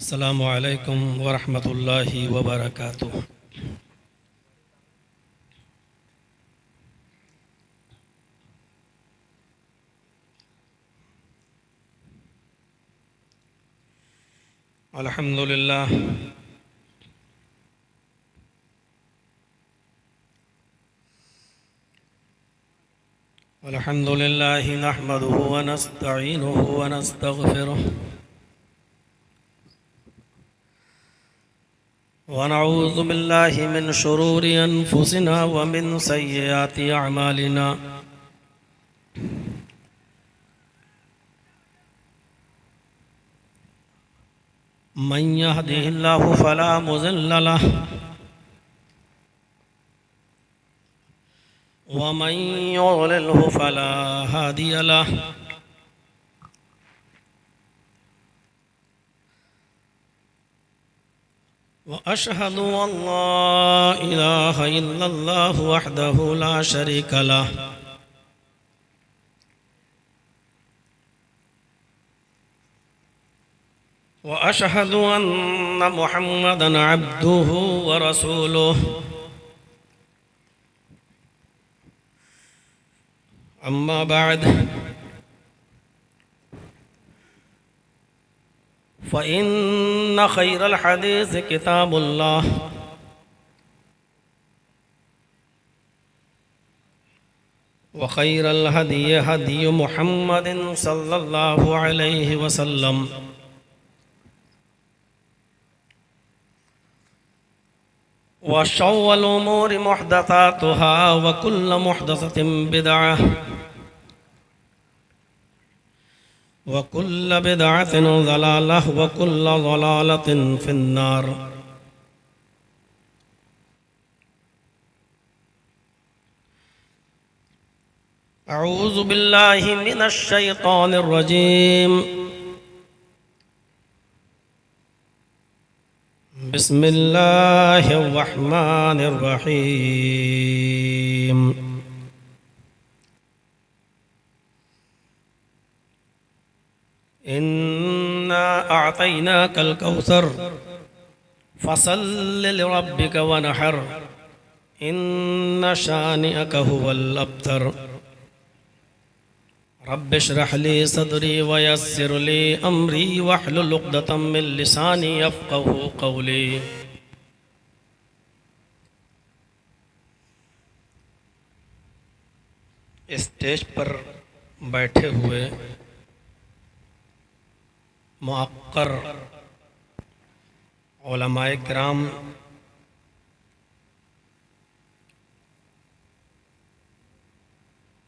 अस्सलामु अलैकुम वरहमतुल्लाहि वबरकातुह। अल्हम्दुलिल्लाह अल्हम्दुलिल्लाहि नहमदुहु व नस्तईनुहु व नस्तगफिरुह व नऊज़ु बिल्लाहि मिन शुरूरि अनफुसिना व मिन सय्यिआति अअमालिना। मन यहदिहिल्लाहु फला मुज़िल्ल लहु व मन युज़लिल्हु फला हादिय लहु। व अशहदु अल्ला इलाहा इल्लल्लाहु वहदहु ला शरीक लहु व अशहदु अन्न मुहम्मदन अब्दुहु व रसूलुहु। अम्मा बाद फ़इन्न खैरल हदीस किताबुल्लाह व खैरल हदी हदी मुहम्मदिन सल्लल्लाहु अलैहि वसल्लम व शर्रिल उमूरि मुहदसातुहा व कुल्लु मुहदसतिन बिदअह व कुल्लु बिदअतिन ज़लालह व कुल्लु ज़लालतिन फिन्नार। अऊज़ु बिल्लाहि मिनश शैतानिर रजीम। बिस्मिल्लाहिर रहमानिर रहीम। इन्ना अअतैनाकल कौसर फसल्लि लिरब्बिका वनहर इन्न शानिअक हुवल अब्तर। रब्बि इश्रह ली सदरी व यस्सिर ली अमरी वहलुल उक़दतम मिन लिसानी यफ़क़हू क़ौली। स्टेज पर बैठे हुए मुअक्कर उलमाए किराम,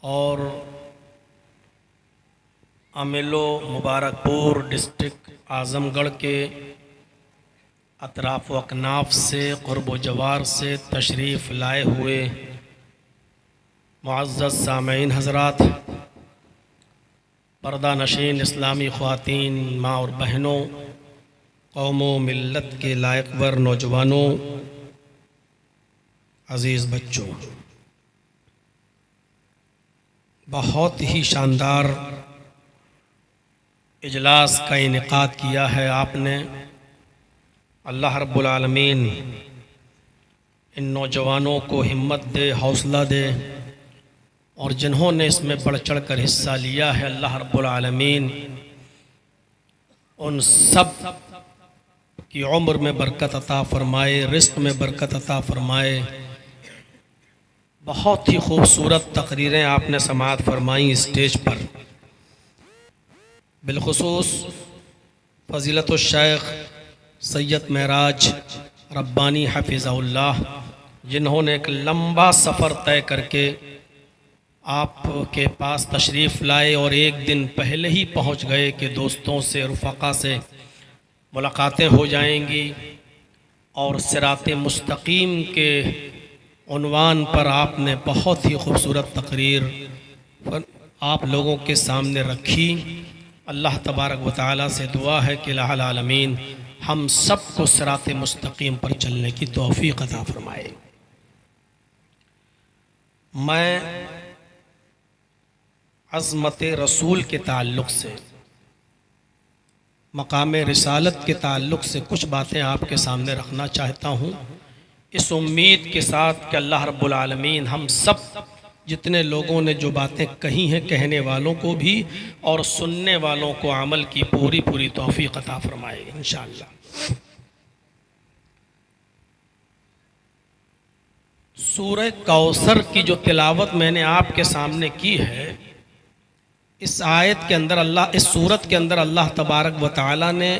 और अमेलो मुबारकपुर डिस्ट्रिक्ट आज़मगढ़ के अतराफ़ व अकनाफ से क़ुर्ब व जवार से तशरीफ़ लाए हुए मुअज़्ज़ज़ सामीन हज़रात, पर्दा नशीन इस्लामी ख़वातीन, माँ और बहनों, कौमों मिल्लत के लायकवर नौजवानों, अज़ीज़ बच्चों, बहुत ही शानदार इजलास का इनेकाद किया है आपने। अल्लाह रब्बुल आलमीन इन नौजवानों को हिम्मत दे, हौसला दे, और जिन्होंने इसमें बढ़ चढ़ कर हिस्सा लिया है, अल्लाह रब्बुल आलमीन उन सब की उम्र में बरकत अता फ़रमाए, रिज़्क़ में बरकत अता फ़रमाए। बहुत ही खूबसूरत तकरीरें आपने समाअत फरमाई स्टेज पर। बिलखुसूस फ़ज़ीलतुश शेख सैयद महराज रब्बानी हफ़िज़हुल्लाह, जिन्होंने एक लंबा सफ़र तय करके आपके पास तशरीफ़ लाए और एक दिन पहले ही पहुंच गए कि दोस्तों से, रुफ़क़ा से मुलाकातें हो जाएंगी, और सिरात मुस्तकीम के उन्वान पर आपने बहुत ही खूबसूरत तकरीर आप लोगों के सामने रखी। अल्लाह तबारक व तआला से दुआ है कि इलाहुल आलमीन हम सब को सिरात मुस्तकीम पर चलने की तौफ़ीक़ अता फ़रमाए। मैं अज़मत रसूल के ताल्लुक़ से मकाम रिसालत के ताल्लुक़ से कुछ बातें आपके सामने रखना चाहता हूँ, इस उम्मीद के साथ कि अल्लाह रब्बुल आलमीन हम सब जितने लोगों ने जो बातें कही हैं, कहने वालों को भी और सुनने वालों को अमल की पूरी पूरी तौफीक अता फरमाए इंशाअल्लाह। सूरह कौसर की जो तिलावत मैंने आपके सामने की है, इस आयत के अंदर अल्लाह, इस सूरत के अंदर अल्लाह तबारक व तआला ने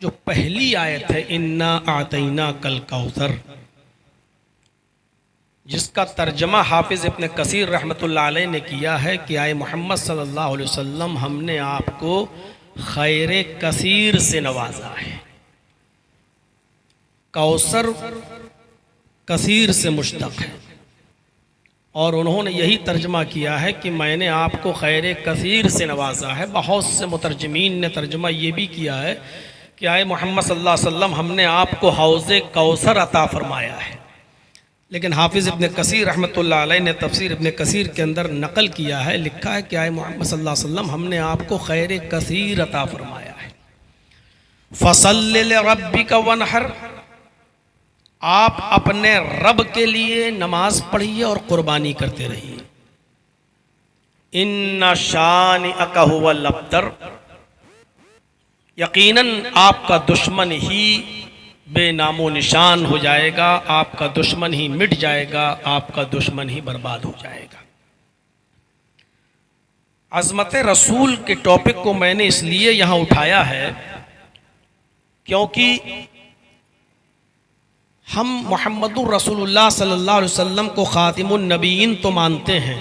जो पहली आयत है इन्ना आतैना कल कौसर, जिसका तर्जमा हाफिज़ इब्न कसीर रहमतुल्लाह अलैह ने किया है कि आए मोहम्मद सल्लल्लाहु अलैहि वसल्लम हमने आपको खैर कसीर से नवाजा है। कौसर कसीर से मुश्तक़ है और उन्होंने यही तर्जमा किया है कि मैंने आपको खैर कसीर से नवाजा है। बहुत से मुतरजमीन ने तर्जमा ये भी किया है कि आए मोहम्मद सल्लल्लाहु अलैहि वसल्लम हमने आपको हौज़े कौसर अता फरमाया है, लेकिन हाफिज़ इब्न कसीर रहमतुल्लाह अलैह ने तफसीर इब्न कसीर के अंदर नकल किया है, लिखा है कि आए मोहम्मद सल्लल्लाहु अलैहि वसल्लम हमने आपको खैर कसीर अता फरमाया है। फसल्लि लिरब्बिका वनहर, आप अपने रब के लिए नमाज पढ़िए और कुर्बानी करते रहिए। इन्ना शानिअका हुवल अब्तर, यकीनन आपका दुश्मन ही बेनामो निशान हो जाएगा, आपका दुश्मन ही मिट जाएगा, आपका दुश्मन ही बर्बाद हो जाएगा। अज़मत रसूल के टॉपिक को मैंने इसलिए यहाँ उठाया है क्योंकि हम मुहम्मदुर रसूलुल्लाह सल्लल्लाहु अलैहि वसल्लम को खातिमुन नबीयीन तो मानते हैं,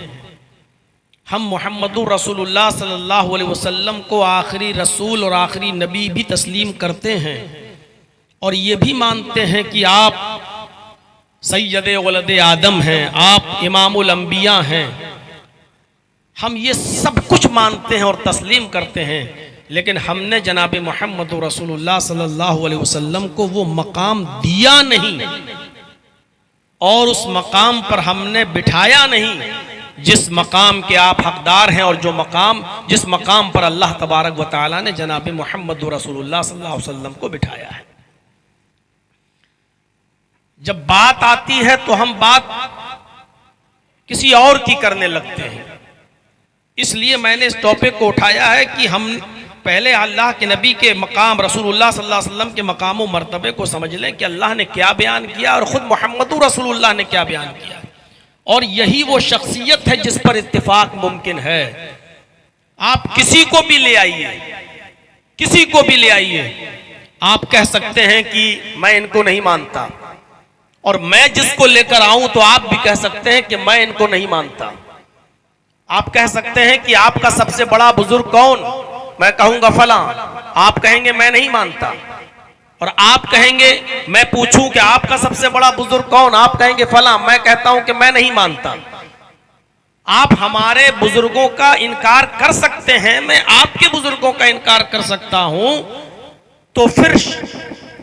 हम मोहम्मदुर रसूलुल्लाह सल्लल्लाहु अलैहि वसल्लम को आखिरी रसूल और आखिरी नबी भी तस्लीम करते हैं और ये भी मानते हैं कि आप सैयदे वलदे आदम हैं, आप इमामुल अंबिया हैं। हम ये सब कुछ मानते हैं और तस्लीम करते हैं, लेकिन हमने जनाब मोहम्मद रसूलुल्लाह सल्लल्लाहु अलैहि वसल्लम को वो मकाम दिया नहीं और उस मकाम पर हमने बिठाया नहीं जिस मकाम के आप हकदार हैं और जिस मकाम पर अल्लाह तबारक व तआला ने जनाब मोहम्मद रसूलुल्लाह सल्लल्लाहु अलैहि वसल्लम को बिठाया है। जब बात आती है तो हम बात किसी और की करने लगते हैं, इसलिए मैंने इस टॉपिक को उठाया है कि हम पहले अल्लाह के नबी के मकाम रसूलुल्लाह सल्लल्लाहु अलैहि वसल्लम के मकाम व मर्तबे को समझ लें कि अल्लाह ने क्या बयान किया और ख़ुद मोहम्मद रसूलुल्लाह ने क्या बयान किया, और यही वो शख्सियत है जिस पर इत्तिफाक मुमकिन है। आप किसी को भी ले आइए, किसी को भी ले आइए, आप कह सकते हैं कि मैं इनको नहीं मानता, और मैं जिसको लेकर आऊं तो आप भी कह सकते हैं कि मैं इनको नहीं मानता। आप कह सकते हैं कि आपका सबसे बड़ा बुजुर्ग कौन, मैं कहूंगा फला, आप कहेंगे मैं नहीं मानता, और आप कहेंगे, मैं पूछूं कि आपका सबसे बड़ा बुजुर्ग कौन, आप कहेंगे फला, मैं कहता हूं कि मैं नहीं मानता। आप हमारे बुजुर्गों का इनकार कर सकते हैं, मैं आपके बुजुर्गों का इनकार कर सकता हूं, तो फिर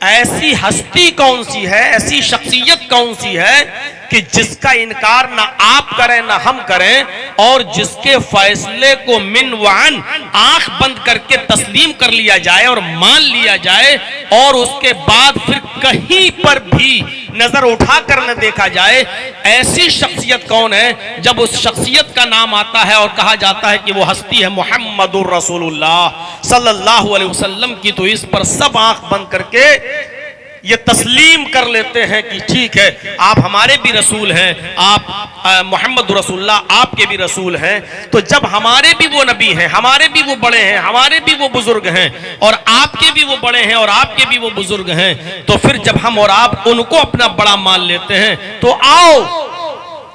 ऐसी हस्ती कौन सी है, ऐसी शख्सियत कौन सी है कि जिसका इनकार ना आप करें ना हम करें, और जिसके फैसले को मिनवान आंख बंद करके तस्लीम कर लिया जाए और मान लिया जाए, और उसके बाद फिर कहीं पर भी नजर उठा कर न देखा जाए। ऐसी शख्सियत कौन है जब उस शख्सियत का नाम आता है और कहा जाता है कि वो हस्ती है मुहम्मदुर रसूलुल्लाह सल्लल्लाहु अलैहि वसल्लम की, तो इस पर सब आंख बंद करके ये तस्लीम कर लेते हैं कि ठीक है, आप हमारे भी रसूल हैं, आप मोहम्मद रसूलुल्लाह आपके भी रसूल हैं। तो जब हमारे भी वो नबी हैं, हमारे भी वो बड़े हैं, हमारे भी वो बुजुर्ग हैं, और आपके भी वो बड़े हैं और आपके भी वो बुजुर्ग हैं, तो फिर जब हम और आप उनको अपना बड़ा मान लेते हैं, तो आओ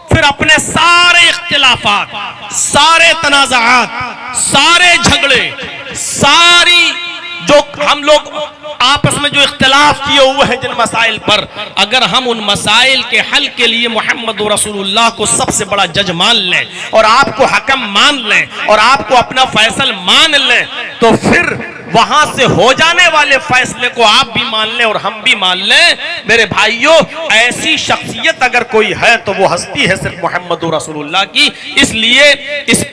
फिर अपने सारे इख्तिलाफात, सारे तनाज़ात, सारे झगड़े, सारी जो हम लोग आपस में जो इख्तिलाफ किए हुए हैं जिन मसाइल पर, अगर हम उन मसाइल के हल के लिए मोहम्मद रसूलुल्लाह को सबसे बड़ा जज मान लें और आपको हकम मान लें और आपको अपना फैसल मान लें, तो फिर वहां से हो जाने वाले फैसले को आप भी मान लें और हम भी मान लें। मेरे भाइयों, ऐसी शख्सियत अगर कोई है तो वो हस्ती है सिर्फ मोहम्मद रसूलुल्लाह की, इसलिए इस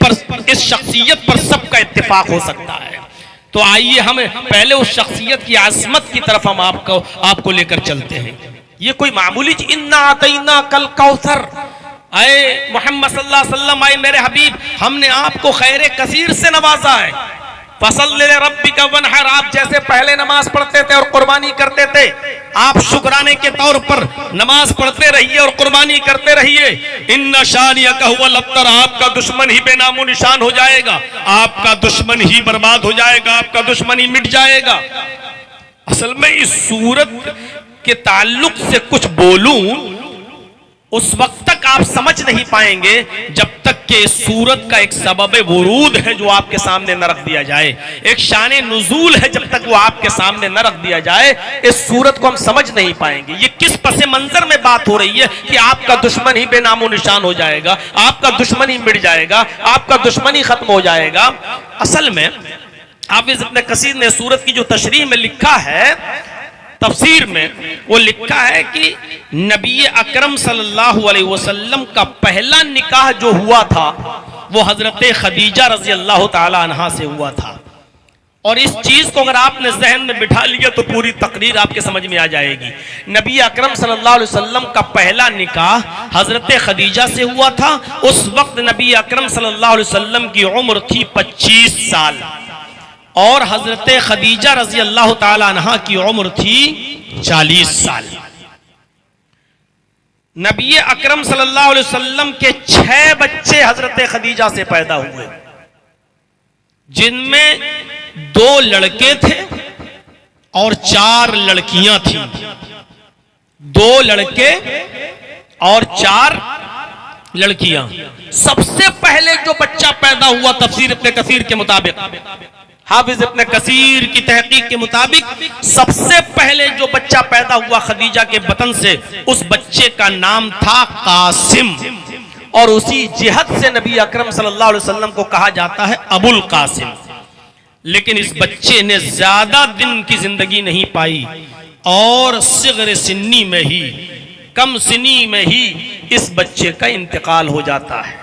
शख्सियत पर सबका इत्तिफाक हो सकता है। तो आइए हम पहले उस शख्सियत की आजमत की तरफ हम आपको लेकर चलते हैं। ये कोई मामूली इन्ना आतैना कल कौसर, आए मोहम्मद सल्लल्लाहु अलैहि वसल्लम, आए मेरे हबीब, हमने आपको खैर कसीर से नवाजा है। फसल्लि लिरब्बिका वनहर, आप जैसे पहले नमाज पढ़ते थे और कुर्बानी करते थे, आप शुक्राने के तौर पर नमाज पढ़ते रहिए और कुर्बानी करते रहिए। इन्ना शानियका हुवल अब्तर, आपका दुश्मन ही बेनामो निशान हो जाएगा, आपका दुश्मन ही बर्बाद हो जाएगा, आपका दुश्मन ही मिट जाएगा। असल में इस सूरत के ताल्लुक से कुछ बोलूं उस वक्त तक आप समझ नहीं पाएंगे जब तक कि इस सूरत का एक सबब वुरूद है जो आपके सामने न रख दिया जाए, एक शाने नुजूल है जब तक वो आपके सामने न रख दिया जाए, इस सूरत को हम समझ नहीं पाएंगे। ये किस पसे मंजर में बात हो रही है कि आपका दुश्मन ही बेनामो निशान हो जाएगा, आपका दुश्मन ही मिट जाएगा, आपका दुश्मन ही खत्म हो जाएगा। असल में हाफिज इब्न कसीर ने सूरत की जो तशरीह में लिखा है, तफसीर में वो लिखा है कि नबी अकरम सल्लल्लाहु अलैहि वसल्लम का पहला निकाह जो हुआ था वो हजरत खदीजा रजी अल्लाह ताला अन्हा से हुआ था। और इस चीज को अगर आपने जहन में बिठा लिया तो पूरी तकरीर आपके समझ में आ जाएगी। नबी अकरम सल्लल्लाहु अलैहि वसल्लम का पहला निकाह हजरत खदीजा से हुआ था। उस वक्त नबी अकरम सल्लल्लाहु अलैहि वसल्लम की उम्र थी 25 साल और हजरत खदीजा रजी अल्लाह ताला अन्हा की उम्र थी 40 साल। नबी अकरम सल्लल्लाहु अलैहि वसल्लम के 6 बच्चे हजरत खदीजा से पैदा हुए, जिनमें 2 लड़के थे और 4 लड़कियां थीं। 2 लड़के और 4 लड़कियां। सबसे पहले जो बच्चा पैदा हुआ तफसीर इब्न कसीर के मुताबिक, हाफिज इब्न कसीर की तहकीक के मुताबिक सबसे पहले जो बच्चा पैदा हुआ खदीजा के बतन से, उस बच्चे का नाम था कासिम, और उसी जिहद से नबी अकरम सल्लल्लाहु अलैहि वसल्लम को कहा जाता है अबुल कासिम। लेकिन इस बच्चे ने ज्यादा दिन की जिंदगी नहीं पाई और सिग़र सिन्नी में ही, कम सिनी में ही इस बच्चे का इंतकाल हो जाता है।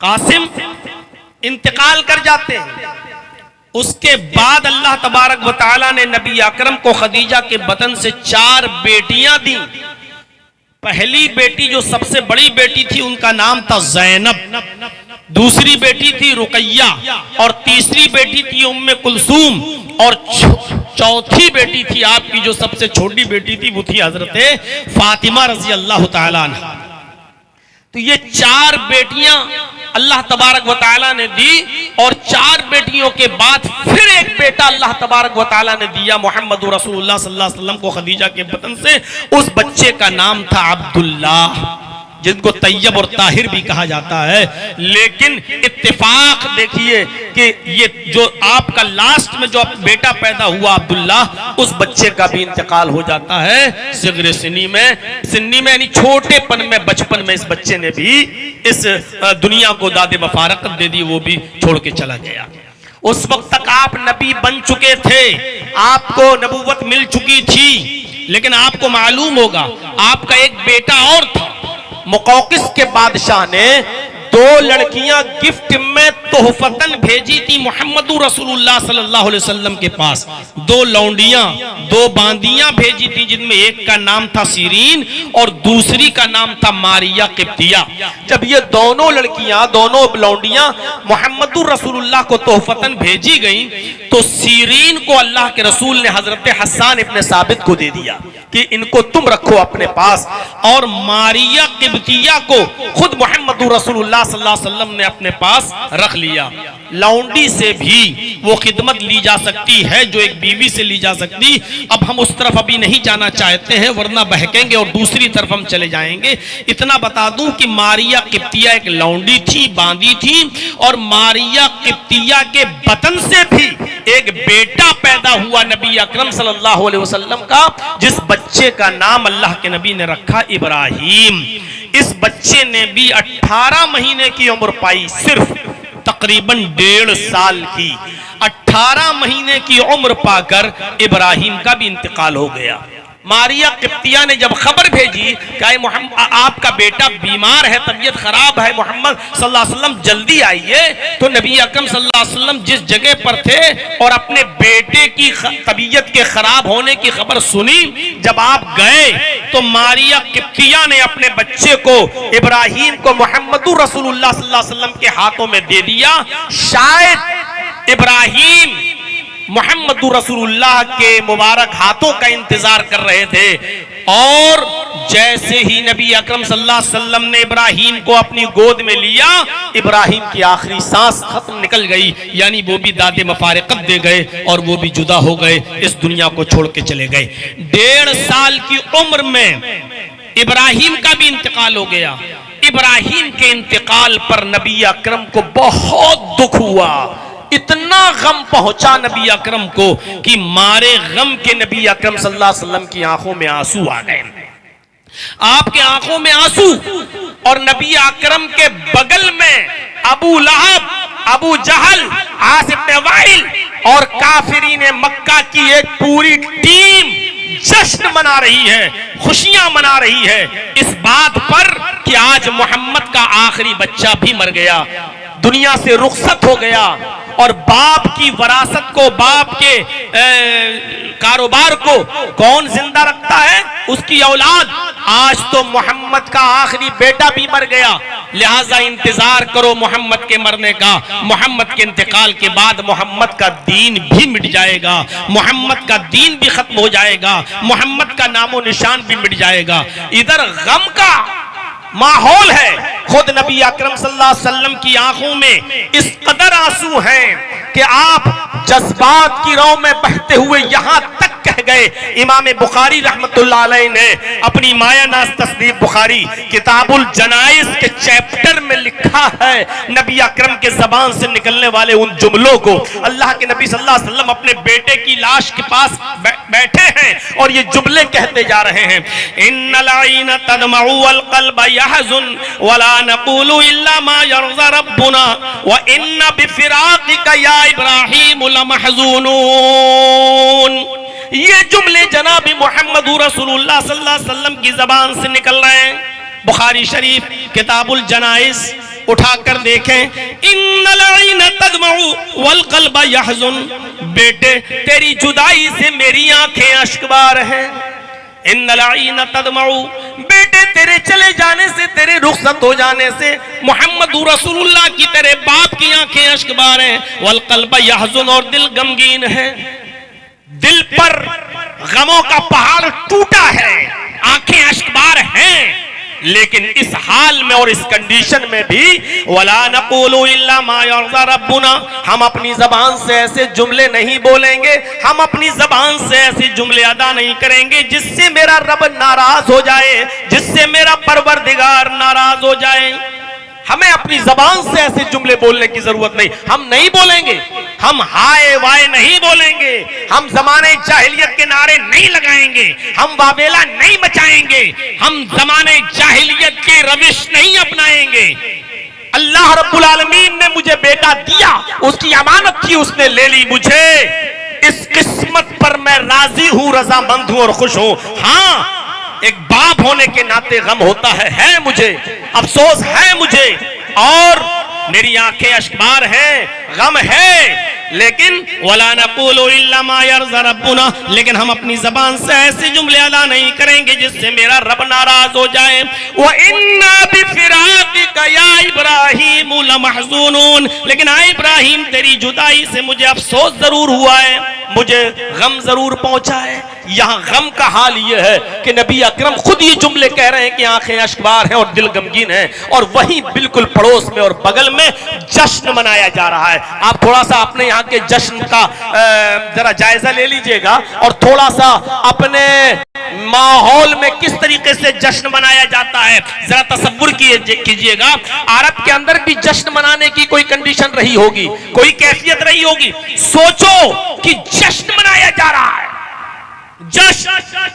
कासिम इंतकाल कर जाते हैं। उसके बाद अल्लाह तबारक व तआला ने नबी अकरम को खदीजा के बतन से 4 बेटियां दी। पहली बेटी जो सबसे बड़ी बेटी थी उनका नाम था ज़ैनब, दूसरी बेटी थी रुकैया और तीसरी बेटी थी उम्मे कुलसूम और चौथी बेटी थी आपकी जो सबसे छोटी बेटी थी वो थी हजरत फातिमा रजी अल्लाह ताला अन्हा। तो ये 4 बेटियां अल्लाह तबारक व तआला ने दी और 4 बेटियों के बाद फिर एक बेटा अल्लाह तबारक व तआला ने दिया मोहम्मद रसूलुल्लाह सल्लल्लाहु अलैहि वसल्लम को खदीजा के बतन से। उस बच्चे का नाम था अब्दुल्लाह, जिनको तैयब और ताहिर भी कहा जाता है। लेकिन इत्तेफाक देखिए कि ये जो आपका लास्ट में जो बेटा पैदा हुआ अब्दुल्लाह, उस बच्चे का भी इंतकाल हो जाता है सिग़र सिन्नी में यानी छोटेपन में, बचपन में इस बच्चे ने भी इस दुनिया को दादे बफारकत दे दी, वो भी छोड़ के चला गया। उस वक्त तक आप नबी बन चुके थे, आपको नबूवत मिल चुकी थी, लेकिन आपको मालूम होगा आपका एक बेटा और था। मुक़ौक़िस के बादशाह ने 2 लड़कियां गिफ्ट में तोहफतन भेजी थी मोहम्मद रसूलुल्लाह सल्लल्लाहु अलैहि वसल्लम के पास। 2 लौंडियां, 2 बांदियां भेजी थी, जिनमें एक का नाम था सीरीन और दूसरी का नाम था मारिया किप्तिया। जब ये दोनों लड़कियां, दोनों लौंडियां मोहम्मद रसूलुल्लाह को तोहफतन भेजी गई तो सीरीन को अल्लाह के रसूल ने हजरत हसन इब्न साबित को दे दिया कि इनको तुम रखो अपने पास, और मारिया किब्तिया को खुद मोहम्मद रसूलुल्लाह सल्लल्लाहु अलैहि वसल्लम ने अपने पास रख लिया। लौंडी से भी वो खिदमत ली जा सकती है जो एक बीवी से ली जा सकती। अब हम उस तरफ अभी नहीं जाना चाहते हैं वरना बहकेंगे और दूसरी तरफ हम चले जाएंगे। इतना बता दूं कि मारिया किप्तिया एक लौंडी थी, बांदी थी, और मारिया किप्तिया के बतन से भी एक बेटा पैदा हुआ नबी अकरम सल्लल्लाहु अलैहि वसल्लम का, जिस बच्चे का नाम अल्लाह के नबी ने रखा इब्राहिम। इस बच्चे ने भी 18 महीने की उम्र पाई, सिर्फ तकरीबन 1.5 साल की। 18 महीने की उम्र पाकर इब्राहिम का भी इंतकाल हो गया। मारिया किप्तिया ने जब खबर भेजी कि मोहम्मद आपका बेटा बीमार है, तबीयत खराब है, मोहम्मद सल्लल्लाहु अलैहि वसल्लम जल्दी आइए, तो नबी अकरम सल्लल्लाहु अलैहि वसल्लम जिस जगह पर थे और अपने बेटे की तबीयत के खराब होने की खबर सुनी, जब आप गए तो मारिया किप्तिया ने अपने बच्चे को इब्राहिम को मोहम्मदुर रसूलुल्लाह सल्लल्लाहु अलैहि वसल्लम के हाथों में दे दिया। शायद इब्राहिम मोहम्मदुर रसूलुल्लाह के मुबारक हाथों का इंतजार कर रहे थे, और जैसे ही नबी अकरम सल्लल्लाहु अलैहि वसल्लम ने इब्राहिम को अपनी गोद में लिया, इब्राहिम की आखिरी सांस खत्म निकल गई, यानी वो भी दादे मफारिकत दे गए और वो भी जुदा हो गए, इस दुनिया को छोड़ के चले गए। 1.5 साल की उम्र में इब्राहिम का भी इंतकाल हो गया। इब्राहिम के इंतकाल पर नबी अकरम को बहुत दुख हुआ, इतना गम पहुंचा नबी अकरम को कि मारे गम के नबी अकरम सल्लल्लाहु अलैहि वसल्लम की आंखों में आंसू आ गए। आपके आंखों में आंसू, और नबी अकरम के बगल में अबू लहब, अबू जहल, आस इब्न वाइल और काफिरीन मक्का की एक पूरी टीम जश्न मना रही है, खुशियां मना रही है इस बात पर कि आज मोहम्मद का आखिरी बच्चा भी मर गया, दुनिया से रुखसत हो गया, और बाप की वरासत को, बाप के कारोबार को कौन जिंदा रखता है? उसकी औलाद। आज तो मोहम्मद का आखिरी बेटा भी मर गया, लिहाजा इंतजार करो मोहम्मद के मरने का। मोहम्मद के इंतकाल के बाद मोहम्मद का दीन भी मिट जाएगा, मोहम्मद का दीन भी खत्म हो जाएगा, मोहम्मद का नामो निशान भी मिट जाएगा। इधर गम का माहौल है, खुद नबी अकरम सल्लल्लाहु अलैहि वसल्लम की आंखों में इस कदर आंसू हैं कि आप जज्बात की राह में बहते हुए यहां तक कह गए। इमाम बुखारी रहमतुल्लाह अलैह ने अपनी मायानाज़ तस्नीफ बुखारी किताबुल जनाइज के चैप्टर में लिखा है, नबी अकरम के जबान से निकलने वाले उन जुमलों को। अल्लाह के नबी सल्लल्लाहु अलैहि वसल्लम अपने बेटे की लाश के पास बैठे हैं और ये जुमले कहते जा रहे हैं, इन्नल आईन तदमउ वल क़ल्ब यहज़ुन वला नक़ूलु इल्ला मा यरज़ा रब्बुना व इन्ना बिफ़िराक़िका या इब्राहीम लमहज़ूनून। ये जुमले जनाब मोहम्मद रसूलुल्लाह सल्लल्लाहु अलैहि वसल्लम की जबान से निकल रहे हैं। बुखारी शरीफ किताबुल जनाइज उठाकर देखें, इन्नल आईन तदमउ वल क़ल्ब यहज़ुन, बेटे तेरी जुदाई से मेरी आंखें अश्कबार हैं। इन्नल आईन तदमउ, बेटे तेरे चले जाने से, तेरे रुखसत हो जाने से मोहम्मद रसूलुल्लाह की तेरे बाप की आंखें अश्कबार हैं। वल क़ल्ब यहज़ुन, और दिल गमगीन है, दिल पर गमों का पहाड़ टूटा है, आंखें अश्कबार हैं। लेकिन इस हाल में और इस कंडीशन में भी वला नक़ूलु इल्ला मा यरज़ा रब्बुना, हम अपनी जबान से ऐसे जुमले नहीं बोलेंगे, हम अपनी जबान से ऐसे जुमले अदा नहीं करेंगे जिससे मेरा रब नाराज हो जाए, जिससे मेरा परवरदिगार नाराज हो जाए। हमें अपनी जबान से ऐसे जुमले बोलने की जरूरत नहीं, हम नहीं बोलेंगे, हम हाय वाय नहीं बोलेंगे, हम जमाने जाहिलियत के नारे नहीं लगाएंगे, हम वावेला नहीं मचाएंगे, हम जमाने जाहिलियत की रविश नहीं अपनाएंगे। अल्लाह रब्बुल आलमीन ने मुझे बेटा दिया, उसकी अमानत थी, उसने ले ली मुझे, इस किस्मत पर मैं राजी हूं, रजामंद हूं और खुश हूं। हाँ, एक बाप होने के नाते गम होता है मुझे, अफसोस है मुझे, और मेरी आंखें अश्कबार हैं, गम है, लेकिन वला नक़ूलु इल्ला मा यरज़ा रब्बुना, लेकिन हम अपनी जबान से ऐसे जुमले अदा नहीं करेंगे जिससे मेरा रब नाराज हो जाए। व इन्ना बिफ़िराक़िका या इब्राहीम लमहज़ूनून, लेकिन आ इब्राहिम तेरी जुदाई से मुझे अफसोस जरूर हुआ है, मुझे गम जरूर पहुंचा है। यहाँ गम का हाल यह है कि नबी अकरम खुद ये जुमले कह रहे हैं कि आंखें अश्कबार हैं और दिल गमगीन है, और वहीं बिल्कुल पड़ोस में और बगल में जश्न मनाया जा रहा है। आप थोड़ा सा अपने यहाँ के जश्न का जरा जायजा ले लीजिएगा और थोड़ा सा अपने माहौल में किस तरीके से जश्न मनाया जाता है जरा तसव्वुर कीजिएगा। अरब के अंदर भी जश्न मनाने की कोई कंडीशन रही होगी, कोई कैफियत रही होगी। सोचो कि जश्न मनाया जा रहा है, जश्न।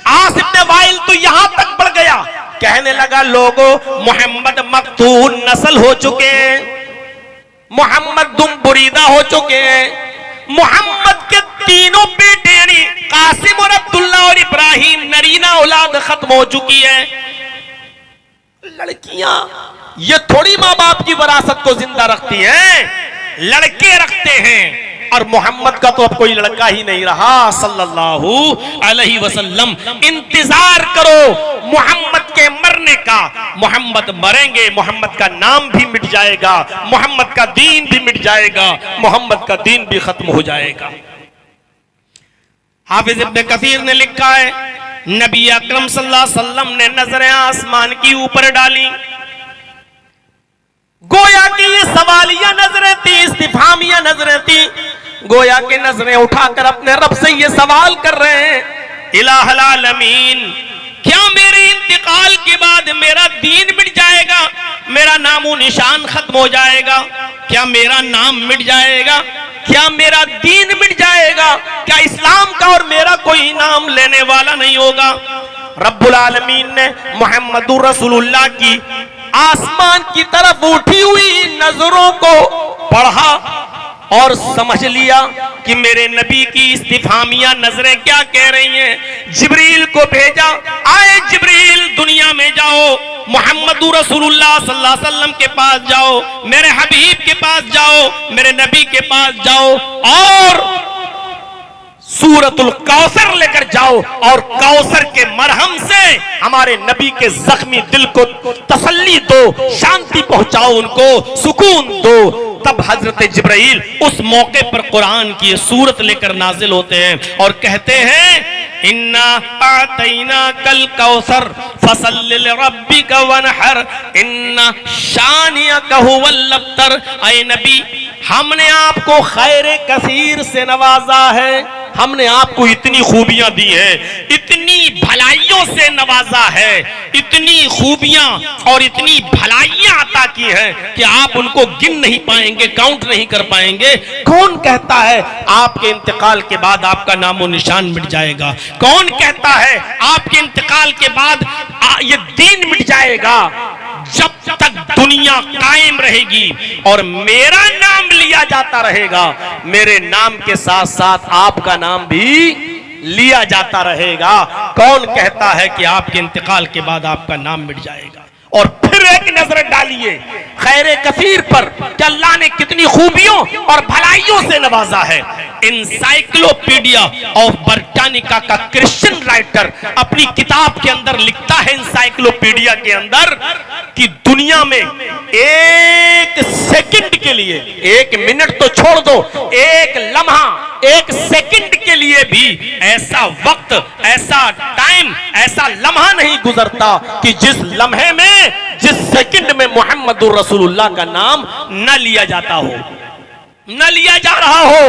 आस इब्न वाइल तो यहां तक बढ़ गया, कहने लगा लोगों मोहम्मद मक्तूल नस्ल हो चुके हैं, मोहम्मद दुम बुरीदा हो चुके हैं, मोहम्मद के तीनों बेटे यानी कासिम और अब्दुल्ला और इब्राहिम, नरीना औलाद खत्म हो चुकी है। लड़कियां ये थोड़ी माँ बाप की विरासत को जिंदा रखती हैं, लड़के रखते हैं। और मोहम्मद का तो अब कोई लड़का ही नहीं रहा सल्लल्लाहु अलैहि वसल्लम। इंतजार करो मोहम्मद के मरने का। मोहम्मद मरेंगे, मोहम्मद का नाम भी मिट जाएगा, मोहम्मद का दीन भी मिट जाएगा, मोहम्मद का दीन भी खत्म हो जाएगा। हाफिज इब्न कसीर ने लिखा है, नबी अकरम सल्लल्लाहु अलैहि वसल्लम ने नजरें आसमान की ऊपर डाली, गोया कि ये सवालिया नजरें थी, इस्तिफामिया नजरें थी। गोया के नजरें उठाकर अपने रब से ये सवाल कर रहे हैं, इलाहुल आलमीन, क्या मेरे इंतकाल के बाद मेरा दीन मिट जाएगा, मेरा नामो निशान खत्म हो जाएगा? क्या मेरा नाम मिट जाएगा? क्या मेरा दीन मिट जाएगा? क्या इस्लाम का और मेरा कोई नाम लेने वाला नहीं होगा? रब्बुल आलमीन ने मुहम्मदुर रसूलुल्लाह की आसमान की तरफ उठी हुई नजरों को पढ़ा और समझ लिया कि मेरे नबी की इस्तिफामिया नजरें क्या कह रही हैं। जिब्रील को भेजा, आए जिब्रील दुनिया में जाओ, मुहम्मदुर रसूलुल्लाह सल्लल्लाहु अलैहि वसल्लम के पास जाओ, मेरे हबीब के पास जाओ, मेरे नबी के पास जाओ और सूरतुल कौसर लेकर जाओ और कौसर के मरहम से हमारे नबी के जख्मी दिल को तसल्ली दो, शांति पहुंचाओ, उनको सुकून दो। तब हजरत जिब्राइल उस मौके पर कुरान की ये सूरत लेकर नाजिल होते हैं और कहते हैं, इन्ना आतैना कल कौसर फसल्लि लिरब्बिका वनहर इन्ना शानियका हुवल अब्तर। ऐ नबी, हमने आपको खैर कसीर से नवाजा है, हमने आपको इतनी खूबियां दी हैं, इतनी भलाइयों से नवाजा है, इतनी खूबियां और इतनी भलाइयां अता की हैं कि आप उनको गिन नहीं पाएंगे, काउंट नहीं कर पाएंगे। कौन कहता है आपके इंतकाल के बाद आपका नामो निशान मिट जाएगा? कौन कहता है आपके इंतकाल के बाद ये दीन मिट जाएगा? जब तक दुनिया कायम रहेगी और मेरा नाम लिया जाता रहेगा, मेरे नाम के साथ साथ आपका नाम भी लिया जाता रहेगा। कौन कहता है कि आपके इंतकाल के बाद आपका नाम मिट जाएगा? और फिर एक नजर डालिए खैर कसीर पर कि अल्लाह ने कितनी खूबियों और भलाइयों से नवाजा है। इंसाइक्लोपीडिया ऑफ ब्रिटानिका का क्रिश्चियन राइटर अपनी किताब के अंदर लिखता है, इंसाइक्लोपीडिया के अंदर, कि दुनिया में एक सेकंड के लिए, एक मिनट तो छोड़ दो, एक लम्हा, एक सेकंड के लिए भी ऐसा वक्त, ऐसा टाइम, ऐसा लम्हा नहीं गुजरता कि जिस लम्हे में, जिस सेकंड में मुहम्मदुर रसूलुल्लाह का नाम न लिया जाता हो, न लिया जा रहा हो।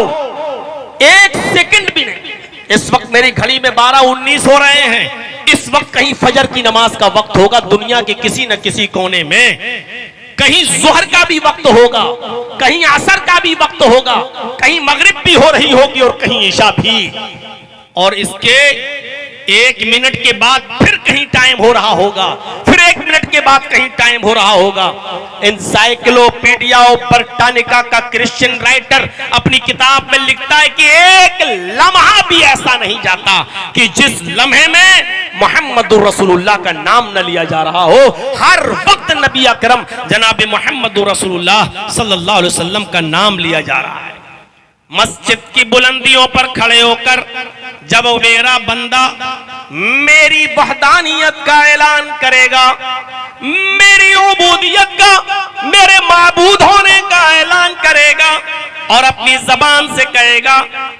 एक सेकंड भी नहीं। इस वक्त मेरी घड़ी में 12:19 हो रहे हैं। इस वक्त कहीं फजर की नमाज का वक्त होगा दुनिया के किसी न किसी कोने में, कहीं जोहर का भी वक्त होगा, कहीं असर का भी वक्त होगा, कहीं मगरिब भी हो रही होगी और कहीं ईशा भी। और इसके एक मिनट के बाद फिर कहीं टाइम हो रहा होगा, फिर एक मिनट के बाद कहीं टाइम हो रहा होगा। इंसाइक्लोपीडिया ऑफ ब्रिटानिका का क्रिश्चियन राइटर अपनी किताब में लिखता है कि एक लम्हा भी ऐसा नहीं जाता कि जिस लम्हे में मुहम्मदुर रसूलुल्लाह का नाम न लिया जा रहा हो। हर वक्त नबी अकरम जनाब मुहम्मदुर रसूलुल्लाह सल्लल्लाहु अलैहि वसल्लम का नाम लिया जा रहा है। मस्जिद की बुलंदियों पर खड़े होकर जब मेरा बंदा मेरी वहदानियत का ऐलान करेगा, मेरी उबूदियत का, मेरे माबूद होने का ऐलान करेगा और अपनी जबान से कहेगा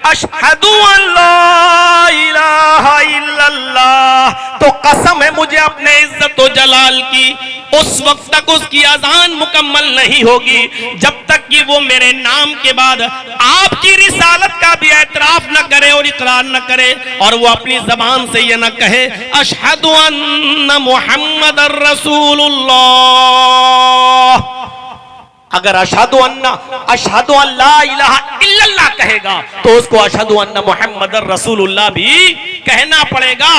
अशहदु अल्ला इलाहा इल्लल्लाह, तो कसम है मुझे अपने इज्जत व जलाल की, उस वक्त तक उसकी अजान मुकम्मल नहीं होगी जब तक कि वो मेरे नाम के बाद आपकी रिसालत का भी एतराफ न करे और इकरार न करे और वो अपनी जबान से ये न कहे अशहदु अन्ना मुहम्मदर रसूलुल्लाह। अगर अशहदु अल्ला इलाहा इल्लल्लाह कहेगा तो उसको अशहदु अन्ना मुहम्मदर रसूलुल्लाह भी कहना पड़ेगा।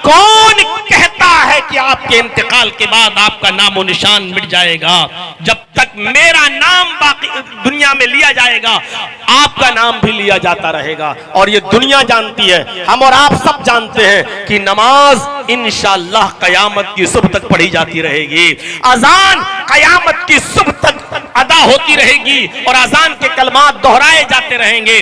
कौन कहता है कि आपके इंतकाल के बाद आपका नामो निशान मिट जाएगा? जब तक मेरा नाम बाकी दुनिया दुनिया में लिया जाएगा, आपका नाम भी लिया जाता रहेगा। और ये दुनिया जानती है, हम और आप सब जानते हैं कि नमाज इंशाअल्लाह कयामत की सुबह तक पढ़ी जाती रहेगी, अजान कयामत की सुबह तक अदा होती रहेगी और अजान के कलमात दोहराए जाते रहेंगे।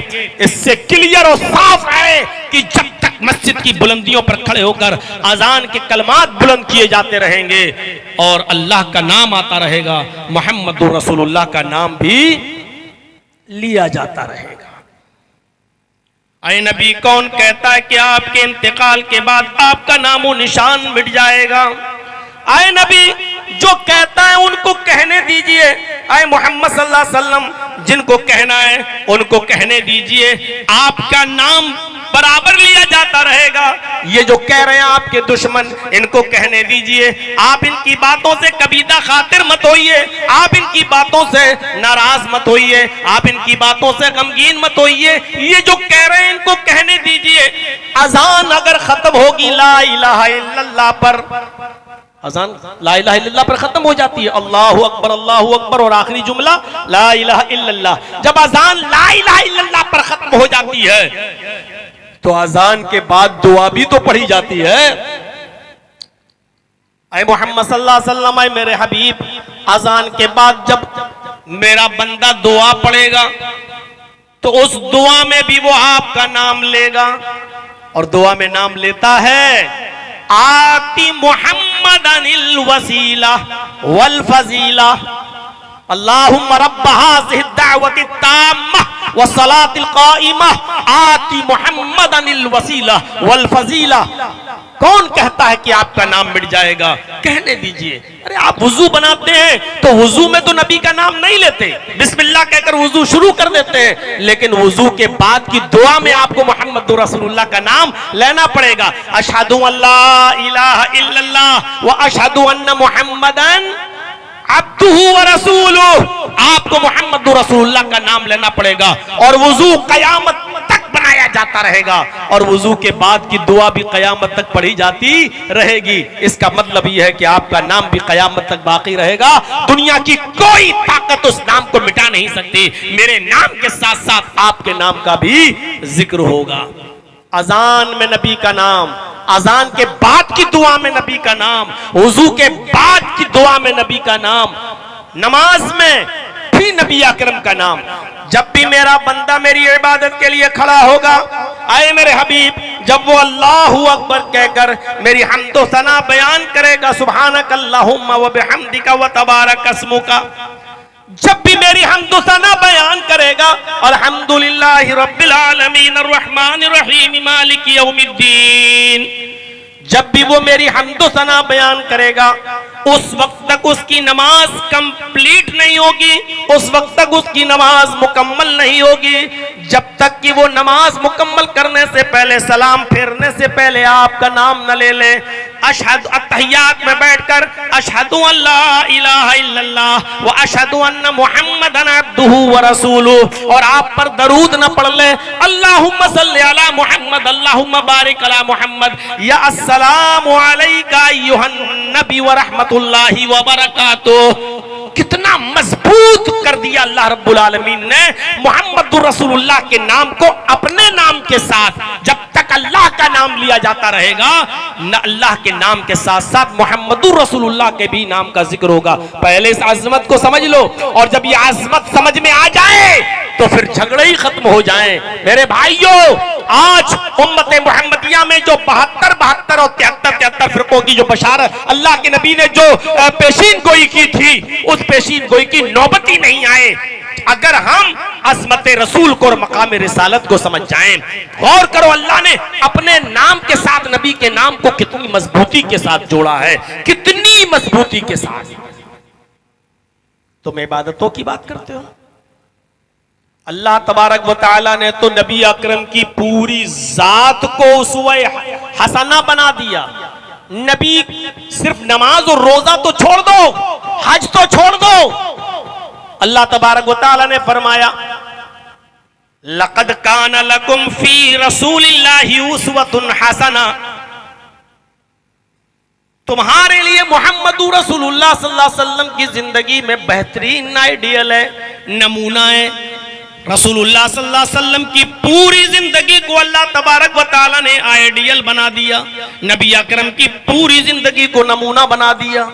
इससे क्लियर और साफ है कि जब तक मस्जिद की बुलंदियों पर खड़े होकर अजान के कलमात बुलंद किए जाते रहेंगे और अल्लाह का नाम आता रहेगा, मुहम्मदुर रसूलुल्लाह का नाम भी लिया जाता रहेगा। ऐ नबी, कौन कहता है कि आपके इंतकाल के बाद आपका नामो निशान मिट जाएगा? ऐ नबी, जो कहता है उनको कहने दीजिए, ऐ मोहम्मद सल्लल्लाहु अलैहि वसल्लम, जिनको कहना है उनको कहने दीजिए, आपका नाम बराबर लिया जाता रहेगा। ये जो कह रहे हैं आपके दुश्मन, इनको कहने दीजिए, आप इनकी बातों से कबीदा खातिर मत होइए, आप इनकी बातों से नाराज मत होइए, आप इनकी बातों से गमगीन मत होइए। ये जो कह रहे हैं इनको कहने दीजिए, अजान अगर खत्म होगी ला इलाहा इल्लल्लाह पर, अजान ला इलाहा इल्लल्लाह पर खत्म हो जाती है, अल्लाहु अकबर और आखिरी जुमला ला इलाहा इल्लल्लाह। जब अजान ला इलाहा इल्लल्लाह पर खत्म हो जाती है तो अजान के बाद दुआ भी तो पढ़ी जाती है। ऐ मोहम्मद सल्लल्लाहु अलैहि वसल्लम, ऐ मेरे हबीब, अजान के बाद जब मेरा बंदा दुआ पढ़ेगा तो उस दुआ में भी वो आपका नाम लेगा और दुआ में नाम लेता है, आती मुहम्मदनिल वसीला वल फजीला, अल्लाहुम्मा रब्ब हाज़िहि दावति ताम्मा व सलातिल काइमा, आती मुहम्मदनिल वसीला वल फजीला। कौन कहता है कि आपका नाम मिट जाएगा? कहने दीजिए। अरे आप वुजू बनाते हैं तो वुजू में तो नबी का नाम नहीं लेते, बिस्मिल्लाह कहकर वुजू शुरू कर देते हैं, लेकिन वुजू के बाद की दुआ में आपको मुहम्मदुर रसूलुल्लाह का नाम लेना पड़ेगा। अशहदु अल्ला इलाहा इल्लल्लाह व अशहदु अन्ना मुहम्मदन अब्दुहु व रसूलुहु, आपको मुहम्मदुर रसूलुल्लाह का नाम लेना पड़ेगा और वुजू कयामत तक बनाया जाता रहेगा और वुजू के बाद की दुआ भी कयामत तक पढ़ी जाती रहेगी। इसका मतलब यह है कि आपका नाम भी कयामत तक बाकी रहेगा। दुनिया की कोई ताकत उस नाम को मिटा नहीं सकती। मेरे नाम के साथ साथ आपके नाम का भी जिक्र होगा। अजान में नबी का नाम, अजान के बाद की दुआ में नबी का नाम, वुजू के बाद की दुआ में नबी का नाम, नमाज में भी नबी अकरम का नाम। जब भी मेरा बंदा मेरी इबादत के लिए खड़ा होगा, आए मेरे हबीब, जब वो अल्लाहु अकबर कहकर मेरी हम्दो सना बयान करेगा, सुभानक अल्लाहुम्मा व बिहम्दिका व तबारक अस्मुका, जब भी मेरी हम्दो सना बयान करेगा, अल्हम्दुलिल्लाहि रब्बिल आलमीन अर्रहमानिर रहीम मालिकी यौमिद्दीन, जब भी वो मेरी हम्दो सना बयान करेगा, उस वक्त तक उसकी नमाज कंप्लीट नहीं होगी, उस वक्त तक उसकी नमाज मुकम्मल नहीं होगी, जब तक कि वो नमाज मुकम्मल करने से पहले, सलाम फेरने से पहले आपका नाम न ले ले। अशहदु, अत्तहियात में बैठकर अशहदु अल्ला इलाहा इल्लल्लाह व अशहदु अन्ना मुहम्मदन अब्दुहु व रसूलुहु, और आप पर दरूद न पढ़ ले, अल्लाहुम्मा सल्लि अला मुहम्मद अल्लाहुम्मा बारिक अला मुहम्मद, या अस्सलामु अलैका अय्युहन नबी व रहमतुल्लाहि व बरकातुहू। कितना मजबूत कर दिया अल्लाह रब्बुल आलमीन ने मुहम्मदुर रसूलुल्लाह के नाम को अपने नाम के साथ। जब तक अल्लाह का नाम लिया जाता रहेगा, न अल्लाह के नाम के साथ साथ मुहम्मदुर रसूलुल्लाह के भी नाम का जिक्र होगा। पहले इस आजमत को समझ लो, और जब ये आजमत समझ में आ जाए तो फिर झगड़े ही खत्म हो जाएं। मेरे भाइयों, आज उम्मत मुहम्मदिया में जो 72 और 73 फिरकों की जो बशारत अल्लाह के नबी ने जो पेशीन गोई की थी, उस पेशीन गोई की नौबत ही नहीं आए। अगर हम अज़मत रसूल को और मकाम रिसालत को समझ जाएं, गौर करो, अल्लाह ने अपने नाम के साथ नबी के नाम को कितनी मजबूती के साथ जोड़ा है, कितनी मजबूती के साथ। तुम इबादतों की बात करते हो, अल्लाह तबारक व तआला ने तो नबी अकरम की पूरी जात को उसवा हसना बना दिया। नबी सिर्फ नमाज और रोजा तो छोड़ दो, हज तो छोड़ दो, अल्लाह तबारक व तआला ने फरमाया, लक़द कान लकुम फी रसूलिल्लाहि उस्वतुन हसना, तुम्हारे लिए मुहम्मदुर रसूलुल्लाह सल्लल्लाहु अलैहि वसल्लम की जिंदगी में बेहतरीन आइडियल है, नमूना है। रसूलुल्लाह सल्लल्लाहु अलैहि वसल्लम की पूरी जिंदगी को अल्लाह तबारक व तआला ने आइडियल बना दिया, नबी अकरम की पूरी जिंदगी को नमूना बना दिया।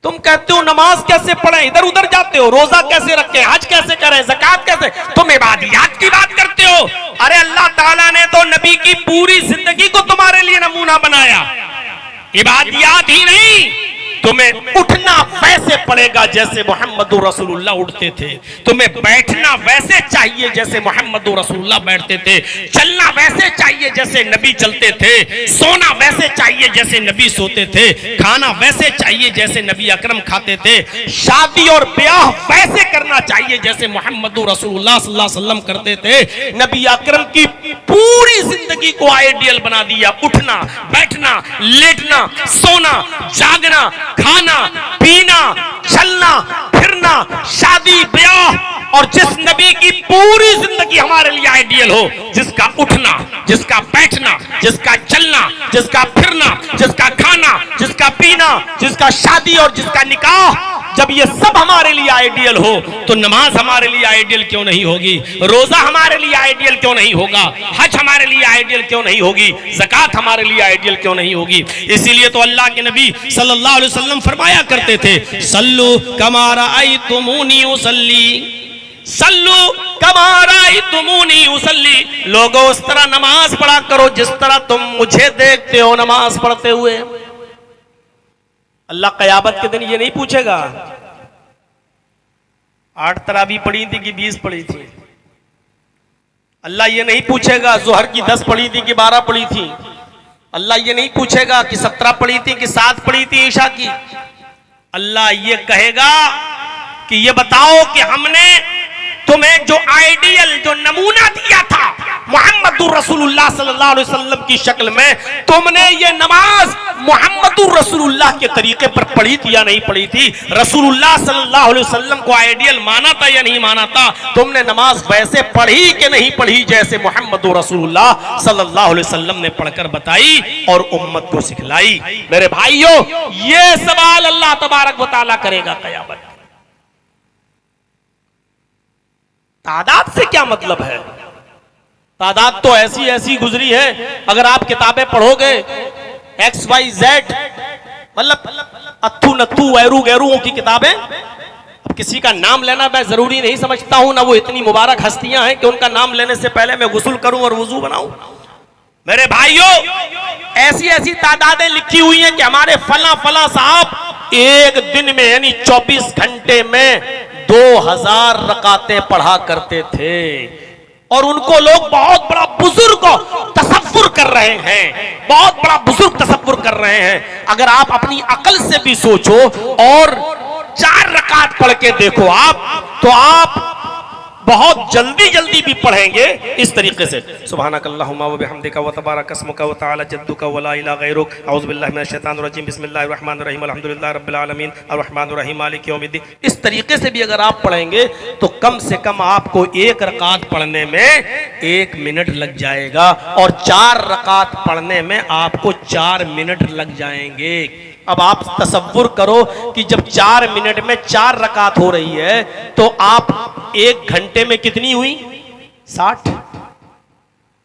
तुम कहते हो नमाज कैसे पढ़ें, इधर उधर जाते हो, रोजा कैसे रखें, हज कैसे करें, ज़कात कैसे, तुम इबादियात की बात करते हो। अरे अल्लाह ताला ने तो नबी की पूरी जिंदगी को तुम्हारे लिए नमूना बनाया। इबादियात ही नहीं, तुम्हें उठना वैसे पड़ेगा जैसे मोहम्मदुर रसूलुल्लाह उठते थे, तुम्हें बैठना वैसे चाहिए जैसे मोहम्मदुर रसूलुल्लाह बैठते थे, चलना वैसे चाहिए जैसे नबी चलते थे, सोना वैसे चाहिए जैसे नबी सोते थे, खाना वैसे चाहिए जैसे नबी अकरम खाते थे, शादी और ब्याह वैसे करना चाहिए जैसे मोहम्मदुर रसूलुल्लाह सल्लल्लाहु अलैहि वसल्लम करते थे। नबी अकरम की पूरी जिंदगी को आइडियल बना दिया। उठना, बैठना, लेटना, सोना, जागना, खाना, पीना, चलना, फिरना, शादी, ब्याह। और जिस नबी की पूरी जिंदगी हमारे लिए आइडियल हो, जिसका उठना, जिसका बैठना, जिसका चलना, जिसका फिरना, जिसका खाना, जिसका पीना, जिसका शादी और जिसका निकाह, जब ये सब हमारे लिए आइडियल हो तो नमाज हमारे लिए आइडियल क्यों नहीं होगी, रोजा हमारे लिए आइडियल क्यों नहीं होगा, हज हमारे लिए आइडियल क्यों नहीं होगी, ज़कात हमारे लिए आइडियल क्यों नहीं होगी। इसीलिए तो अल्लाह के नबी सल्लल्लाहु अलैहि वसल्लम फरमाया करते थे, सल्लु कमा रअयतुमूनी उसल्ली, सल्लु कमा रअयतुमूनी उसल्ली, लोगों उस तरह नमाज पढ़ा करो जिस तरह तुम मुझे देखते हो नमाज पढ़ते हुए। अल्लाह क़यामत के दिन ये नहीं पूछेगा 8 तरावी पढ़ी थी कि 20 पढ़ी थी। अल्लाह ये नहीं पूछेगा ज़ोहर की 10 पढ़ी थी कि 12 पढ़ी थी। अल्लाह ये नहीं पूछेगा कि 17 पढ़ी थी कि 7 पढ़ी थी ईशा की। अल्लाह ये कहेगा कि ये बताओ कि हमने तुम्हें जो आइडियल, जो नमूना दिया था मोहम्मदुर रसूलुल्लाह सल्लल्लाहु अलैहि वसल्लम की शक्ल में, तुमने ये नमाज मोहम्मदुर रसूलुल्लाह के तरीके पर पढ़ी थी या नहीं पढ़ी थी? रसूलुल्लाह सल्लल्लाहु अलैहि वसल्लम को आइडियल माना था या नहीं माना था? तुमने नमाज वैसे पढ़ी कि नहीं पढ़ी जैसे मोहम्मदुर रसूलुल्लाह सल्लल्लाहु अलैहि वसल्लम ने पढ़कर बताई और उम्मत को सिखलाई? मेरे भाइयों, ये सवाल अल्लाह तबारक व तआला करेगा क़यामत। तादाद से क्या मतलब है? तादाद तो ऐसी ऐसी गुजरी है, अगर आप किताबें पढ़ोगे XYZ, मतलब अत्थू नत्थू वैरू गैरुओं की किताबें। अब किसी का नाम लेना मैं जरूरी नहीं समझता हूं, ना वो इतनी मुबारक हस्तियां हैं कि उनका नाम लेने से पहले मैं गुस्ल करूं और वुजू बनाऊं। मेरे भाइयों, ऐसी ऐसी तादादें लिखी हुई हैं कि हमारे फला फला साहब एक दिन में यानी 24 घंटे में 2000 रकातें पढ़ा करते थे और उनको लोग बहुत बड़ा बुजुर्ग तसव्वुर कर रहे हैं, बहुत बड़ा बुजुर्ग तसव्वुर कर रहे हैं। अगर आप अपनी अकल से भी सोचो और 4 रकात पढ़ के देखो आप, तो आप बहुत जल्दी जल्दी भी पढ़ेंगे इस तरीके से। सुब्हानकल्लाहुम्मा व बिहम्दिका व तबारक अस्मुका व तआला जद्दुका व ला इलाहा गैरुक, औज़ु बिल्लाहि मिनश शैतानिर रजीम, बिस्मिल्लाहिर रहमानिर रहीम, अल्हम्दुलिल्लाहि रब्बिल आलमीन, अर्रहमानिर रहीम, मालिकि यौमिद्दीन। इस तरीके से भी अगर आप पढ़ेंगे तो कम से कम आपको 1 रकात पढ़ने में 1 मिनट लग जाएगा और 4 रकात पढ़ने में आपको 4 मिनट लग जाएंगे। अब आप तसव्वुर करो कि जब 4 मिनट में 4 रकात हो रही है तो आप 1 घंटे में कितनी हुई? 60।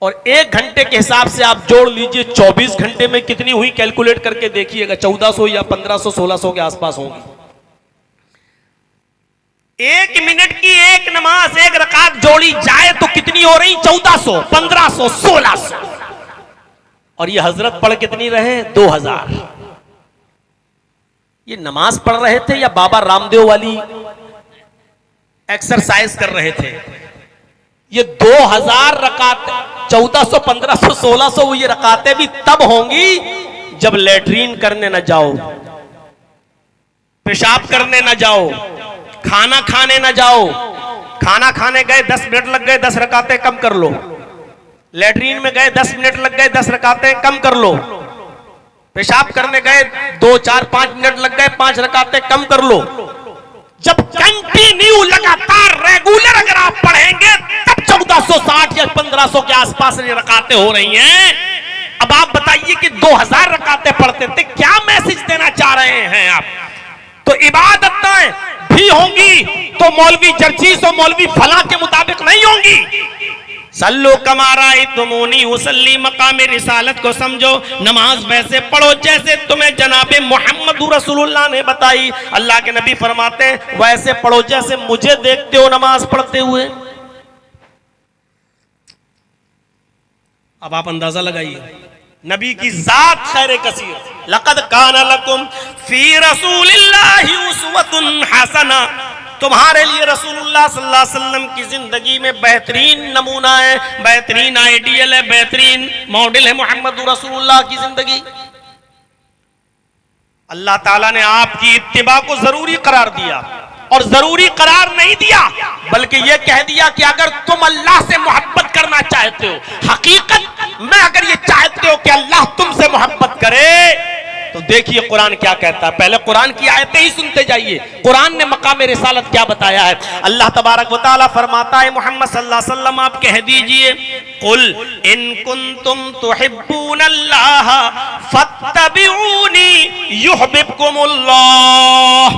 और 1 घंटे के हिसाब से आप जोड़ लीजिए 24 घंटे में कितनी हुई, कैलकुलेट करके देखिएगा। 1400 या 1500 1600 के आसपास होंगी। 1 मिनट की 1 नमाज 1 रकात जोड़ी जाए तो कितनी हो रही? 1400, 1500, 1600। और ये हजरत पढ़ कितनी रहे? 2000। ये नमाज पढ़ रहे थे या बाबा रामदेव वाली एक्सरसाइज कर रहे थे? ये 2000 रकात, 1400, 1500, 1600 ये रकातें भी तब होंगी जब लेटरीन करने न जाओ, पेशाब करने न जाओ, खाना खाने न जाओ। खाना खाने गए 10 मिनट लग गए, 10 रकातें कम कर लो। लेटरीन में गए 10 मिनट लग गए, 10 रकातें कम कर लो। पेशाब करने गए 2, 4, 5 मिनट लग गए, 5 रकातें कम कर लो। जब कंटिन्यू लगातार रेगुलर अगर आप पढ़ेंगे तब 1460 या 1500 के आसपास ये रकातें हो रही हैं। अब आप बताइए कि 2000 रकातें पढ़ते थे, क्या मैसेज देना चाह रहे हैं आप? तो इबादतें भी होंगी तो मौलवी जर्जीस और मौलवी फला के मुताबिक नहीं होंगी। सल्लु कमा रायतुमूनी उसल्ली, मकाम रिसालत को समझो, नमाज वैसे पढ़ो जैसे तुम्हें जनाबे मोहम्मद रसूलुल्लाह ने बताई। अल्लाह के नबी फरमाते हैं वैसे पढ़ो जैसे मुझे देखते हो नमाज पढ़ते हुए। अब आप अंदाजा लगाइए, नबी की जात खैर कसीर, लक़द कान लकुम फी रसूलिल्लाहि उस्वतुन हसना, तुम्हारे लिए रसूलुल्लाह सल्लल्लाहु अलैहि वसल्लम की जिंदगी में बेहतरीन नमूना है, बेहतरीन आइडियल है, बेहतरीन मॉडल है मोहम्मद रसूलुल्लाह की जिंदगी। अल्लाह ताला ने आपकी इत्तिबा को जरूरी करार दिया, और जरूरी करार नहीं दिया बल्कि यह कह दिया कि अगर तुम अल्लाह से मोहब्बत करना चाहते हो, हकीकत में अगर ये चाहते हो कि अल्लाह तुमसे मोहब्बत करे, तो देखिए कुरान क्या कहता है। पहले कुरान की आयतें ही सुनते जाइए, कुरान ने मकाम रिसालत क्या बताया है। अल्लाह तबारक व तआला फरमाता है मोहम्मद सल्लल्लाहु अलैहि वसल्लम आप कह दीजिए, कुल इन कुंतुम तुहिब्बूनल्लाह फत्तबिऊनी युहब्बुकुमुल्लाह।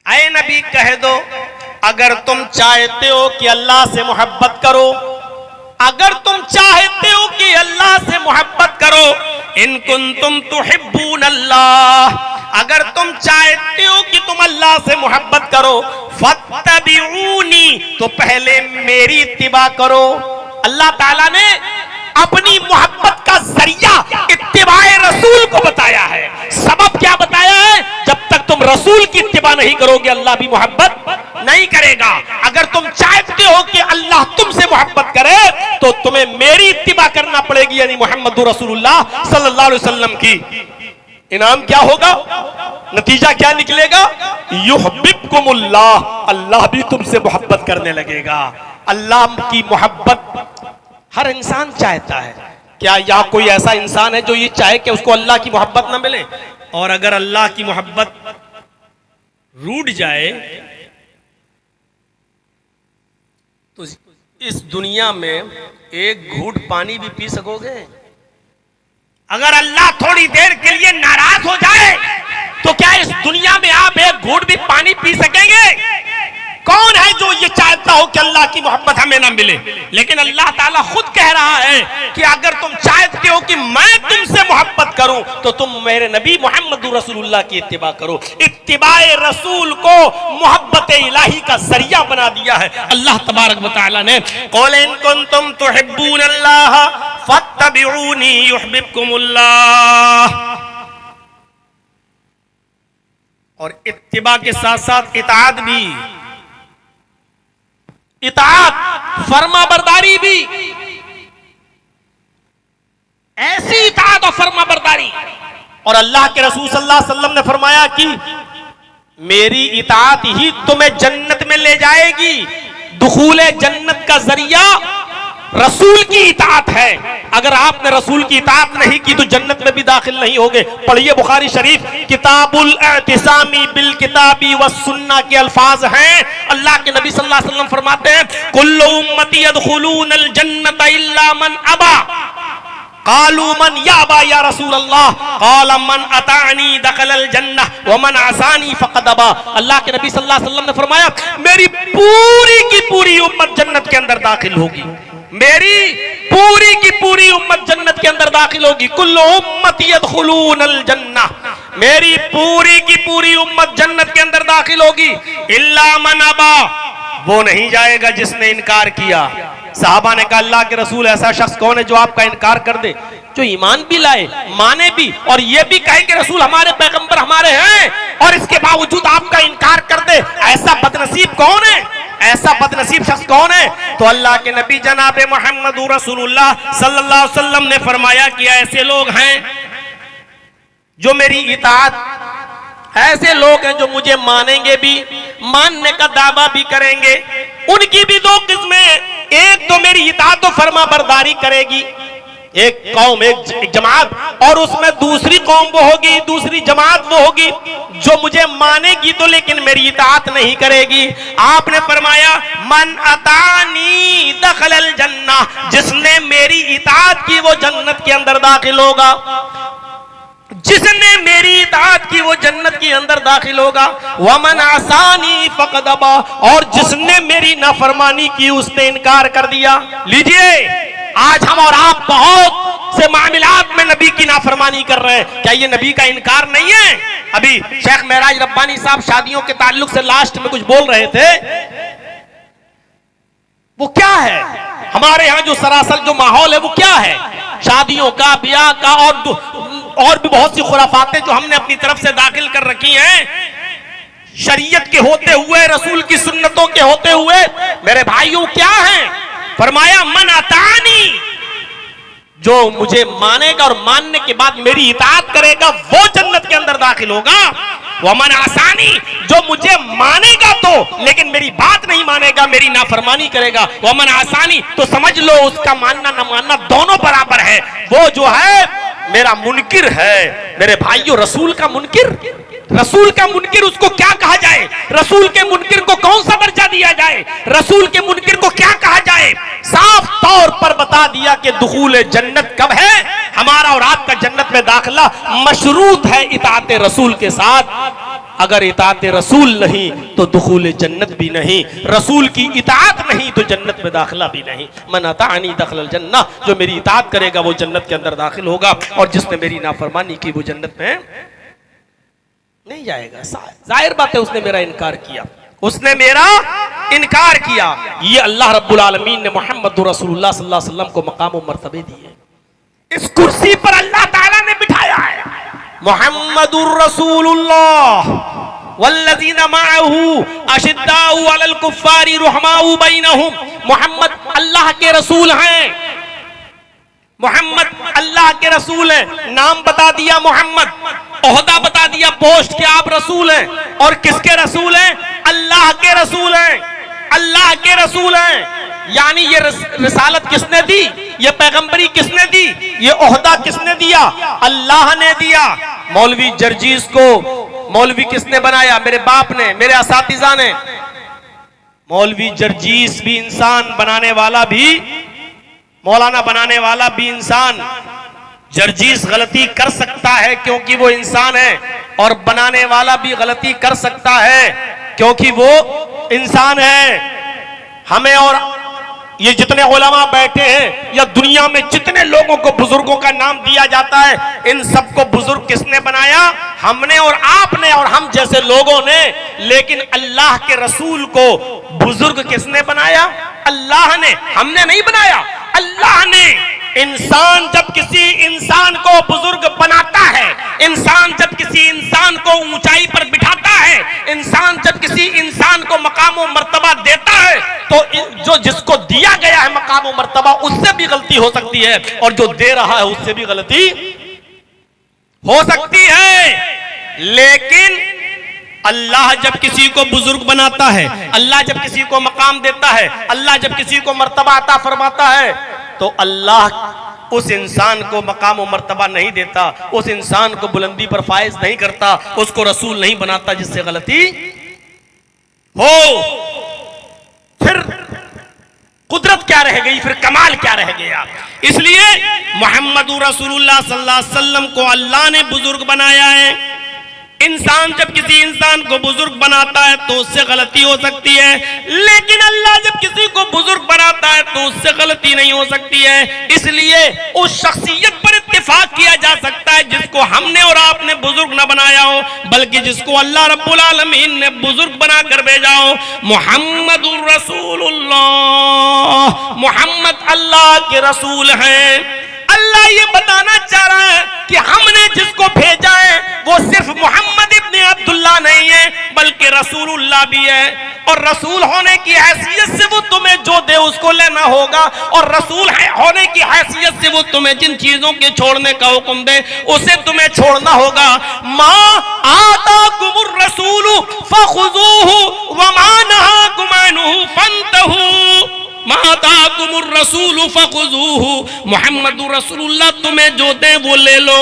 ऐ नबी कह दो, अगर तुम चाहते हो कि अल्लाह से मोहब्बत करो, अगर तुम चाहते हो कि अल्लाह से मोहब्बत करो, इन कुंतुम तुहिब्बून अल्लाह, अगर तुम चाहते हो कि तुम अल्लाह से मोहब्बत करो, फत्तबिऊनी, तो पहले मेरी इत्तिबा करो। अल्लाह ताला ने अपनी मोहब्बत का जरिया इत्तिबाए रसूल को बताया है। सबब क्या बताया है? जब तक तुम रसूल की इत्तिबा नहीं करोगे अल्लाह भी मोहब्बत नहीं करेगा। अगर तुम चाहते हो कि अल्लाह तुमसे मोहब्बत करे तो तुम्हें मेरी इत्तिबा करना पड़ेगी, यानी मोहम्मद रसूलुल्लाह सल्लल्लाहु अलैहि वसल्लम की। इनाम क्या होगा, नतीजा क्या निकलेगा? युहब्बुकुमुल्लाह, अल्लाह भी तुमसे मोहब्बत करने लगेगा। अल्लाह की मोहब्बत हर इंसान चाहता है। क्या यहाँ कोई ऐसा इंसान है जो ये चाहे कि उसको अल्लाह की मोहब्बत ना मिले? और अगर अल्लाह की मोहब्बत रूठ जाए तो इस दुनिया में एक घूंट पानी भी पी सकोगे? अगर अल्लाह थोड़ी देर के लिए नाराज हो जाए तो क्या इस दुनिया में आप एक घूंट भी पानी पी सकेंगे? कौन है जो ये चाहता हो कि अल्लाह की मोहब्बत हमें ना मिले? लेकिन अल्लाह ताला खुद कह रहा है कि अगर तुम चाहते हो कि मैं तुमसे मोहब्बत करूं तो तुम मेरे नबी मोहम्मद रसूलुल्लाह की इत्तिबा करो। इत्तिबाए रसूल को मोहब्बत इलाही का जरिया बना दिया है अल्लाह तबारक व तआला ने। क़ुल इन कुंतुम तुहिब्बूनल्लाह फत्तबिऊनी युहब्बुकुमुल्लाह। और इत्तिबा के साथ साथ इताअत भी, इताअत फर्मा बरदारी भी, ऐसी इताअत और फर्मा बरदारी। और अल्लाह के रसूल सल्लल्लाहु अलैहि वसल्लम ने फरमाया कि मेरी इताअत ही तुम्हें जन्नत में ले जाएगी। दुखूले जन्नत का जरिया रसूल की इताअत है। अगर आपने रसूल की इताअत नहीं की तो जन्नत में भी दाखिल नहीं होगे। पढ़िए बुखारी शरीफ किताबुल इतिसामी बिल किताबी व सुन्ना के अल्फाज हैं। अल्लाह के नबी सल्लल्लाहु अलैहि वसल्लम फरमाते हैं, कुल्लु उम्मती यदखुलूनल जन्नत इल्ला मन अबा। कालू मन या अबा या रसूल अल्लाह, काला मन अतानी दखलल जन्नह व मन असानी फक़द अबा। अल्लाह के नबी सल्लल्लाहु अलैहि वसल्लम ने फरमाया मेरी पूरी की पूरी उम्मत जन्नत के अंदर दाखिल होगी। मेरी पूरी की पूरी उम्मत जन्नत के अंदर दाखिल होगी। कुल्लु उम्मती यदखुलूनल जन्नह, मेरी पूरी की पूरी उम्मत जन्नत के अंदर दाखिल होगी। इल्ला मन अबा, वो नहीं जाएगा जिसने इनकार किया। साहबा ने कहा अल्लाह के रसूल ऐसा शख्स कौन है जो आपका इनकार कर दे, जो ईमान भी लाए, माने भी और ये भी कहे कि रसूल हमारे पैगंबर हमारे हैं, और इसके बावजूद आपका इनकार कर दे? ऐसा बदनसीब कौन है? ऐसा बदनसीब शख्स कौन है? तो अल्लाह के नबी जनाब मोहम्मद रसूलुल्लाह सल्लल्लाहु अलैहि वसल्लम ने फरमाया कि ऐसे लोग हैं जो मेरी इताअत, ऐसे लोग हैं जो मुझे मानेंगे भी, मानने का दावा भी करेंगे। उनकी भी दो किस्में, एक तो मेरी इताअत और फर्मा बरदारी करेगी, एक कौम, एक जमात, और उसमें दूसरी कौम वो होगी, दूसरी जमात वो होगी जो मुझे मानेगी तो लेकिन मेरी इताअत नहीं करेगी। आपने फरमाया मन अतानी दखलल जन्नह, जिसने मेरी इताअत की वो जन्नत के अंदर दाखिल होगा। जिसने मेरी इताअत की वो जन्नत के अंदर दाखिल होगा। वमन आसानी फक़द अबा, और जिसने मेरी नाफरमानी की उसने इनकार कर दिया। लीजिए, आज हम और आप बहुत से मामलात में नबी की नाफरमानी कर रहे हैं, क्या ये नबी का इनकार नहीं है? अभी शेख महराज रब्बानी साहब शादियों के ताल्लुक से लास्ट में कुछ बोल रहे थे, वो क्या है हमारे यहाँ जो सरासर जो माहौल है वो क्या है, शादियों का, ब्याह का और भी बहुत सी खुराफातें जो हमने अपनी तरफ से दाखिल कर रखी हैं, शरीयत के होते हुए, रसूल की सुन्नतों के होते हुए। मेरे भाइयों क्या है? फरमाया मन अतानी, जो मुझे मानेगा और मानने के बाद मेरी इताअत करेगा वो जन्नत के अंदर दाखिल होगा। वमन आसानी, जो मुझे मानेगा तो लेकिन मेरी बात नहीं मानेगा, मेरी नाफरमानी करेगा। वमन आसानी, तो समझ लो उसका मानना न मानना दोनों बराबर है। वो जो है मेरा मुनकिर है। मेरे भाइयों, रसूल का मुनकिर, रसूल का मुनकिर उसको क्या कहा जाए? रसूल के मुनकिर को कौन सा दर्जा दिया जाए? रसूल के मुनकिर को क्या कहा जाए? साफ तौर पर बता दिया कि दुखूल जन्नत कब है? हमारा और आपका जन्नत में दाखिला मशरूत है इताअत रसूल के साथ। अगर इताअत रसूल नहीं तो दुखूल जन्नत भी नहीं, रसूल की इताअत नहीं तो जन्नत में दाखिला भी नहीं। मन अतानी दखलल जन्नह, जो मेरी इताअत करेगा वो जन्नत के अंदर दाखिल होगा, और जिसने मेरी नाफरमानी की वो जन्नत में नहीं जाएगा। जाहिर बात है उसने मेरा इनकार किया, उसने मेरा इनकार किया। ये अल्लाह रब्बुल आलमीन ने मोहम्मद रसूलुल्लाह सल्लल्लाहु अलैहि वसल्लम को मकाम और मर्तबे दिए। इस कुर्सी पर अल्लाह ताला ने बिठाया है मोहम्मदुर रसूलुल्लाह वल्लज़ीना मअहू अशिद्दाउ अलल कुफ्फारी रुहमाउ बैनहुम। मोहम्मद अल्लाह के रसूल हैं, मोहम्मद अल्लाह के रसूल हैं। नाम बता दिया मोहम्मद, ओहदा बता दिया, पोस्ट के आप रसूल हैं। और किसके रसूल हैं? अल्लाह के रसूल हैं, अल्लाह के रसूल हैं। यानी ये रिसालत किसने दी? ये पैगंबरी किसने दी? ये ओहदा किसने दिया? अल्लाह ने दिया। मौलवी जर्जीस को मौलवी किसने बनाया? मेरे बाप ने, मेरे असातिज़ा ने। मौलवी जर्जीस भी इंसान, बनाने वाला भी, मौलाना बनाने वाला भी इंसान। जर्जीस गलती कर सकता है क्योंकि वो इंसान है, और बनाने वाला भी गलती कर सकता है क्योंकि वो इंसान है। हमें और ये जितने उलमा बैठे हैं या दुनिया में जितने लोगों को बुजुर्गों का नाम दिया जाता है, इन सबको बुजुर्ग किसने बनाया? हमने और आपने और हम जैसे लोगों ने। लेकिन अल्लाह के रसूल को बुजुर्ग किसने बनाया? अल्लाह ने, हमने नहीं बनाया, अल्लाह ने। इंसान जब किसी इंसान को बुजुर्ग बनाता है, इंसान जब किसी इंसान को ऊंचाई पर बिठाता है, इंसान जब किसी इंसान को मकाम और मर्तबा देता है, तो जो जिसको दिया गया है मकाम और मर्तबा उससे भी गलती हो सकती है, और जो दे रहा है उससे भी गलती हो सकती है। लेकिन अल्लाह जब किसी को बुजुर्ग बनाता है, अल्लाह जब किसी को मकाम देता है, अल्लाह जब किसी को मर्तबा अता फरमाता है, तो अल्लाह उस इंसान को मकाम और मर्तबा नहीं देता, उस इंसान को बुलंदी पर फायज नहीं करता, उसको रसूल नहीं बनाता जिससे गलती हो। फिर कुदरत क्या रह गई? फिर कमाल क्या रह गया? इसलिए मोहम्मदुर रसूलुल्लाह सल्लल्लाहु अलैहि वसल्लम को अल्लाह ने बुजुर्ग बनाया है। इंसान जब किसी इंसान को बुजुर्ग बनाता है तो उससे गलती हो सकती है, लेकिन अल्लाह जब किसी को बुजुर्ग बनाता है तो उससे गलती नहीं हो सकती है। इसलिए उस शख्सियत पर इत्तेफाक किया जा सकता है जिसको हमने और आपने बुजुर्ग न बनाया हो, बल्कि जिसको अल्लाह रब्बुल आलमीन ने बुजुर्ग बनाकर भेजा हो। मोहम्मदुर रसूलुल्लाह, मोहम्मद अल्लाह के रसूल हैं। अल्लाह ये बताना चाह रहा है कि हमने जिसको भेजा है वो सिर्फ मोहम्मद इब्ने अब्दुल्लाह नहीं है, बल्कि रसूलुल्लाह भी है। और रसूल होने की हैसियत से वो तुम्हें जो दे उसको लेना होगा, और रसूल होने की हैसियत से वो तुम्हें जिन चीजों के छोड़ने का हुक्म दे उसे तुम्हें छोड़ना होगा। मा आताकुमुर रसूलु फखुजूहु व मा नहाकुम अन्हु फंतहू। माताकुमुर रसूलु फखुजूहु, मोहम्मदुर रसूलुल्लाह तुम्हें जो दे वो ले लो,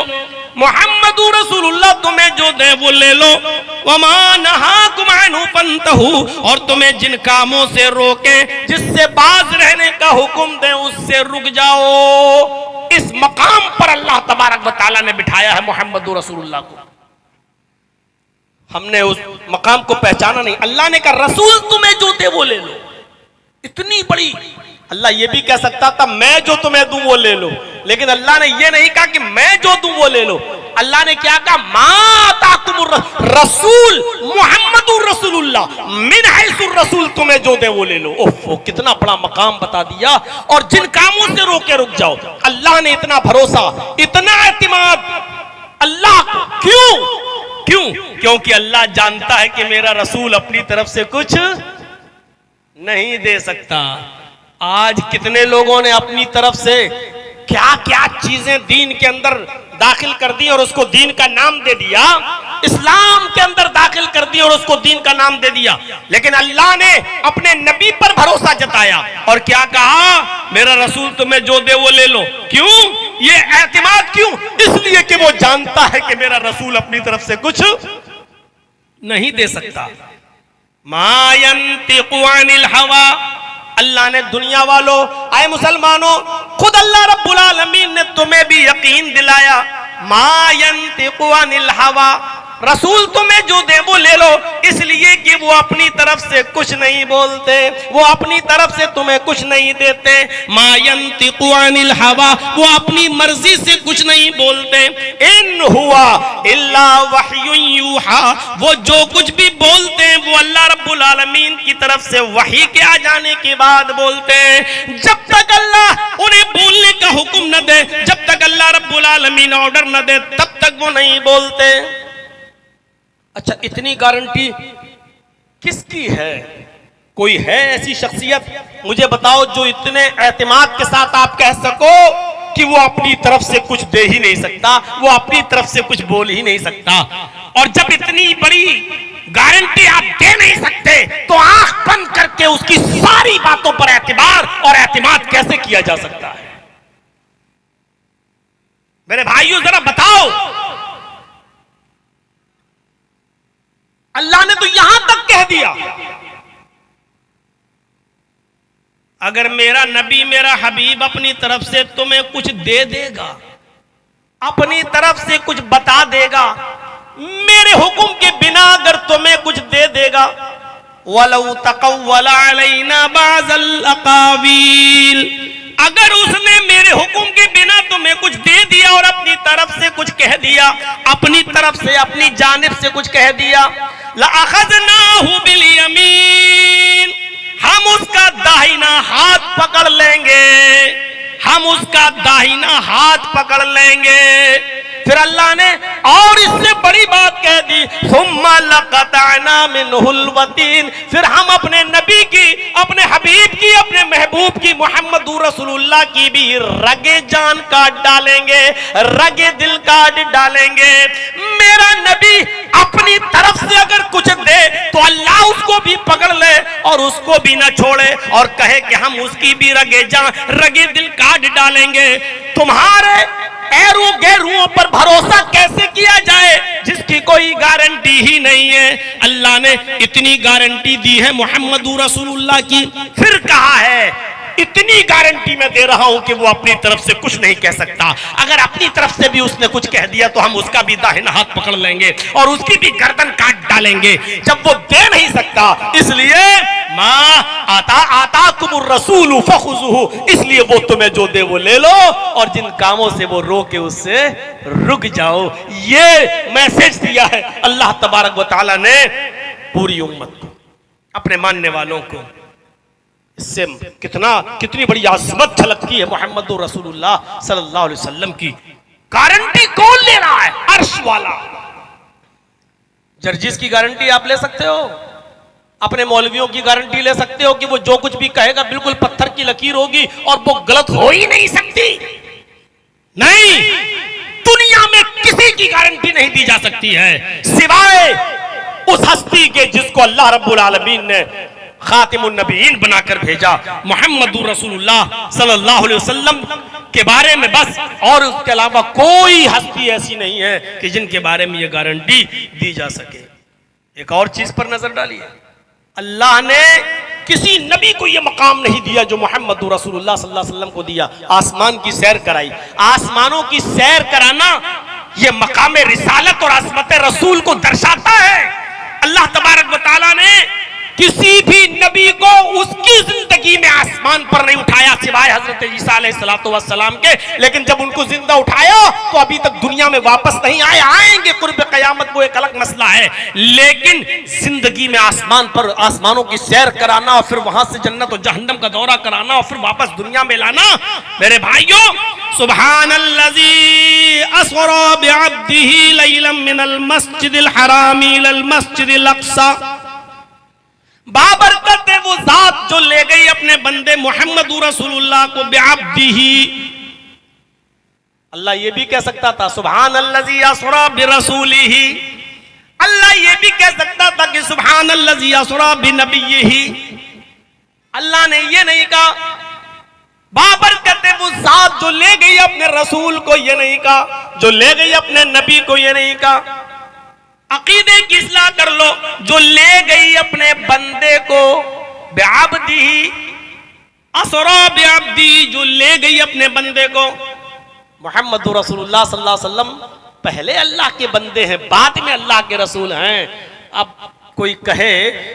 मोहम्मदुर रसूलुल्लाह तुम्हें जो दे वो ले लो। वमा नहाकुम अन्हु फंतहू, और तुम्हें जिन कामों से रोके, जिससे बाज रहने का हुक्म दे उससे रुक जाओ। इस मकाम पर अल्लाह तबारक व तआला ने बिठाया है मोहम्मद रसूलुल्लाह को। हमने उस मकाम को पहचाना नहीं। अल्लाह ने कहा रसूल तुम्हें जो दे वो ले लो। इतनी बड़ी, अल्लाह ये भी कह सकता था मैं जो तुम्हें दूं वो ले लो, लेकिन अल्लाह ने ये नहीं कहा कि मैं जो दूं वो ले लो। अल्लाह ने क्या कहा, माताकुमुर रसूल मुहम्मदुर रसूलुल्लाह मिन हैसुर रसूल, तुम्हें जो दे वो ले लो। ओहो, कितना बड़ा मकाम बता दिया। और जिन कामों से रोके रुक जाओ। अल्लाह ने इतना भरोसा, इतना एतमाद अल्लाह को, क्यों? क्योंकि अल्लाह जानता है कि मेरा रसूल अपनी तरफ से कुछ नहीं दे सकता। आज कितने लोगों ने अपनी तरफ से क्या क्या चीजें दीन के अंदर दाखिल कर दी और उसको दीन का नाम दे दिया, इस्लाम के अंदर दाखिल कर दी और उसको दीन का नाम दे दिया। लेकिन अल्लाह ने अपने नबी पर भरोसा जताया और क्या कहा, मेरा रसूल तुम्हें जो दे वो ले लो। क्यों ये एतमाद? क्यों? इसलिए कि वो जानता है कि मेरा रसूल अपनी तरफ से कुछ नहीं दे सकता। मा यंतिकु अनिल हवा, अल्लाह ने दुनिया वालों, आए मुसलमानों, खुद अल्लाह रब्बुल आलमीन ने तुम्हें भी यकीन दिलाया। मा यंतिकु अनिल हवा, रसूल तुम्हें जो दे वो ले लो, इसलिए कि वो अपनी तरफ से कुछ नहीं बोलते, वो अपनी तरफ से तुम्हें कुछ नहीं देते। मा यंतिकु अनिल हवा, वो अपनी मर्जी से कुछ नहीं बोलते। इन हुआ इल्ला वह्युन यूहा, वो जो कुछ भी बोलते हैं वो अल्लाह रब्बुल आलमीन की तरफ से वही के आ जाने के बाद बोलते हैं। जब तक अल्लाह उन्हें बोलने का हुक्म न दे, जब तक अल्लाह रब्बुल आलमीन ऑर्डर न दे, तब तक वो नहीं बोलते। अच्छा, इतनी गारंटी किसकी है? कोई है ऐसी शख्सियत, मुझे बताओ, जो इतने एतमाद के साथ आप कह सको कि वो अपनी तरफ से कुछ दे ही नहीं सकता, वो अपनी तरफ से कुछ बोल ही नहीं सकता। और जब इतनी बड़ी गारंटी आप दे नहीं सकते तो आंख बंद करके उसकी सारी बातों पर एतबार और एतमाद कैसे किया जा सकता है? मेरे भाइयों जरा बताओ, अल्लाह ने तो यहां तक कह दिया, अगर मेरा नबी मेरा हबीब अपनी तरफ से तुम्हें कुछ दे देगा, अपनी तरफ से कुछ बता देगा, मेरे हुक्म के बिना अगर तुम्हें कुछ दे देगा, वलौ तक़व्वला अलैना बाज़ल अक़ावील, अगर उसने मेरे हुक्म के बिना तुम्हें कुछ दे दिया और अपनी तरफ से कुछ कह दिया, अपनी तरफ से अपनी जानिब से कुछ कह दिया, लअख़ज़नाहु बिल यमीन, हम उसका दाहिना हाथ पकड़ लेंगे, हम उसका दाहिना हाथ पकड़ लेंगे। फिर अल्लाह ने और इससे बड़ी बात कह दी, सुम्मा लक़तअना मिनहुल वतीन, फिर हम अपने नबी की, अपने हबीब की, अपने महबूब की, मुहम्मदुर रसूलुल्लाह की भी रगे जान काट डालेंगे, रगे दिल काट डालेंगे। मेरा नबी अपनी तरफ से अगर कुछ दे तो अल्लाह उसको भी पकड़ ले और उसको भी ना छोड़े और कहे कि हम उसकी भी रगे जान, रगे दिल काट डालेंगे। तुम्हारे ऐरू गैरुओं पर भरोसा कैसे किया जाए जिसकी कोई गारंटी ही नहीं है? अल्लाह ने इतनी गारंटी दी है मुहम्मदुर रसूलुल्लाह की, फिर कहा है इतनी गारंटी मैं दे रहा हूं कि वो अपनी तरफ से कुछ नहीं कह सकता। अगर अपनी तरफ से भी उसने कुछ कह दिया तो हम उसका भी दाहिना हाथ पकड़ लेंगे और उसकी भी गर्दन काट डालेंगे। जब वो दे नहीं सकता, इसलिए मा आताकुमुर रसूल फखुज़ुहु, इसलिए वो तुम्हें जो दे वो ले लो और जिन कामों से वो रोके उससे रुक जाओ। ये मैसेज दिया है अल्लाह तबारक व तआला ने पूरी उम्मत को, अपने मानने वालों को। इससे कितनी बड़ी आज़मत झलकती है मुहम्मदुर रसूलुल्लाह सल्लल्लाहु अलैहि वसल्लम की। गारंटी कौन ले रहा है? अर्श वाला। जर्जिस की गारंटी आप ले सकते हो, अपने मौलवियों की गारंटी ले सकते हो कि वो जो कुछ भी कहेगा बिल्कुल पत्थर की लकीर होगी और वो गलत हो ही नहीं सकती। नहीं, दुनिया में किसी की गारंटी नहीं दी जा सकती है सिवाय उस हस्ती के जिसको अल्लाह रब्बुल आलमीन ने खातिमुन नबीयीन बनाकर भेजा, मुहम्मदुर रसूलुल्लाह सल्लल्लाहु अलैहि वसल्लम के बारे में बस। और उसके अलावा कोई हस्ती ऐसी नहीं है कि जिनके बारे में यह गारंटी दी जा सके। एक और चीज पर नजर डालिए, अल्लाह ने किसी नबी को ये मकाम नहीं दिया जो मोहम्मद रसूलुल्लाह सल्लल्लाहु अलैहि वसल्लम को दिया। आसमान की सैर कराई। आसमानों की सैर कराना ये मकाम रिसालत और अज़मत रसूल को दर्शाता है। अल्लाह तबारक व तआला ने किसी भी नबी को उसकी जिंदगी में आसमान पर नहीं उठाया सिवाय हजरत ईसा अलैहिस्सलातु वस्सलाम के। लेकिन जब उनको जिंदा उठाया तो अभी तक दुनिया में वापस नहीं आए, आएंगे कुर्ब क़यामत, वो एक अलग मसला है। लेकिन जिंदगी में आसमान पर आसमानों की सैर कराना और फिर वहां से जन्नत और जहन्नम का दौरा कराना और फिर वापस दुनिया में लाना, मेरे भाइयों, सुब्हानल्लज़ी अस्रा बिअब्दिही लैलन मिनल मस्जिदिल हरामी इलल मस्जिदिल अक़सा। बाबरकत है वो जात जो ले गई अपने बंदे मोहम्मद रसूलुल्लाह को बिअब्दिही। अल्लाह ये भी कह सकता था सुब्हानल्लज़ी अस्रा बिरसूलिही। अल्लाह ये भी कह सकता था कि सुब्हानल्लज़ी अस्रा बिनबिय्यिही। अल्लाह ने ये नहीं कहा। बाबरकत है वो जात जो ले गई अपने रसूल को, ये नहीं कहा। जो ले गई अपने नबी को, ये नहीं कहा। अकीदे की इस्लाह कर लो। जो ले गई अपने बंदे को बिअब्दिही, असरा बिअब्दी, जो ले गई अपने बंदे को। मोहम्मद रसूलुल्लाह सल्लल्लाहु अलैहि वसल्लम पहले अल्लाह के बंदे हैं, बाद में अल्लाह के रसूल हैं। अब कोई कहे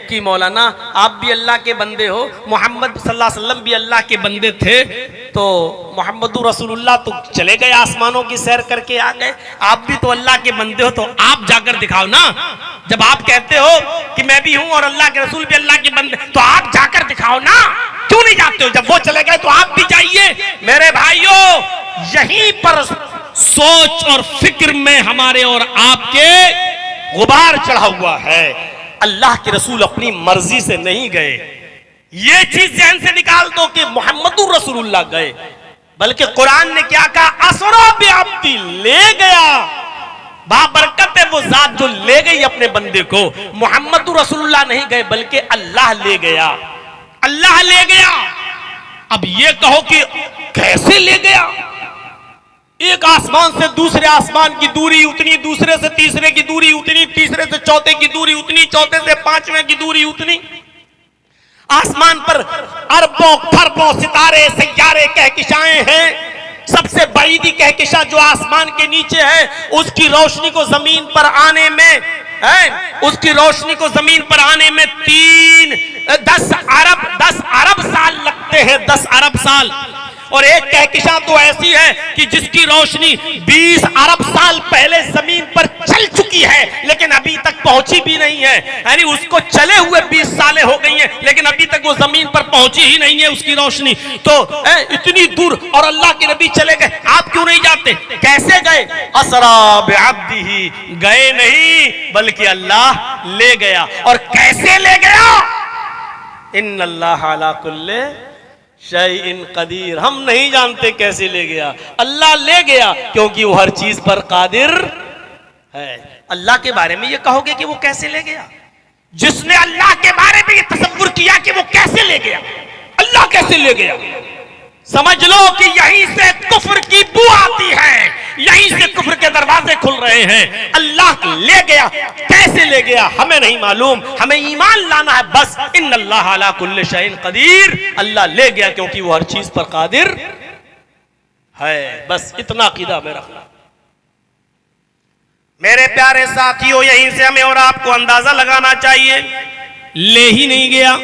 कि मौलाना आप भी अल्लाह के बंदे हो, मोहम्मद सल्लल्लाहु अलैहि वसल्लम भी अल्लाह के बंदे थे, तो मोहम्मद रसूलुल्लाह तो चले गए आसमानों की सैर करके आ गए, आप भी तो अल्लाह के बंदे हो, तो आप जाकर दिखाओ ना। जब आप कहते हो कि मैं भी हूं और अल्लाह के रसूल भी अल्लाह के बंदे, तो आप जाकर दिखाओ ना। क्यों नहीं जाते हो? जब वो चले गए तो आप भी जाइए। मेरे भाइयों, यहीं पर सोच और फिक्र में हमारे और आपके गुबार चढ़ा हुआ है। अल्लाह के रसूल अपनी मर्जी से नहीं गए, ये चीज ज़हन से निकाल दो कि मोहम्मदुर रसूलुल्लाह गए, बल्कि कुरान ने क्या कहा? असरा बिअब्दी, ले गया। बाबरकत है वो जात जो ले गई अपने बंदे को। मोहम्मदुर रसूलुल्लाह नहीं गए, बल्कि अल्लाह ले गया। अल्लाह ले गया। अब ये कहो कि कैसे ले गया? एक आसमान से दूसरे आसमान की दूरी उतनी, दूसरे से तीसरे की दूरी उतनी, तीसरे से चौथे की दूरी उतनी, चौथे से पांचवें की दूरी उतनी। आसमान पर अरबों खरबों सितारे सैयारे कहकशाएं हैं। सबसे बड़ी कहकशा जो आसमान के नीचे है, उसकी रोशनी को जमीन पर आने में उसकी रोशनी को जमीन पर आने में 10 अरब साल लगते हैं, 10 अरब साल। और एक कहकशा तो ऐसी है कि जिसकी रोशनी 20 अरब साल पहले जमीन पर चल चुकी है, लेकिन अभी तक पहुंची भी नहीं है। यानी उसको चले हुए 20 सालें हो गई हैं, लेकिन अभी तक वो जमीन पर पहुंची ही नहीं है उसकी रोशनी। तो इतनी दूर, और अल्लाह के नबी चले गए, आप क्यों नहीं जाते? कैसे गए? असरा बिअब्दिही, गए नहीं बल्कि अल्लाह ले गया। और कैसे ले गया? इन्नल्लाह अला कुल्ले शैइन कदीर। हम नहीं जानते कैसे ले गया, अल्लाह ले गया, क्योंकि वो हर चीज पर कादिर है। अल्लाह के बारे में ये कहोगे कि वो कैसे ले गया? जिसने अल्लाह के बारे में ये तसव्वुर किया कि वो कैसे ले गया, अल्लाह कैसे ले गया, समझ लो कि यहीं से कुफ्र की बू आती है, यहीं से कुफ्र के दरवाजे खुल रहे हैं। अल्लाह ले गया, कैसे ले गया हमें नहीं मालूम, हमें ईमान लाना है बस। इन्नल्लाह अला कुल्li शैइन कदीर, अल्लाह ले गया क्योंकि वो हर चीज पर कादिर है। बस इतना अकीदा में रखना। मेरे प्यारे साथियों, यहीं से हमें और आपको अंदाजा लगाना चाहिए, ले ही नहीं गया।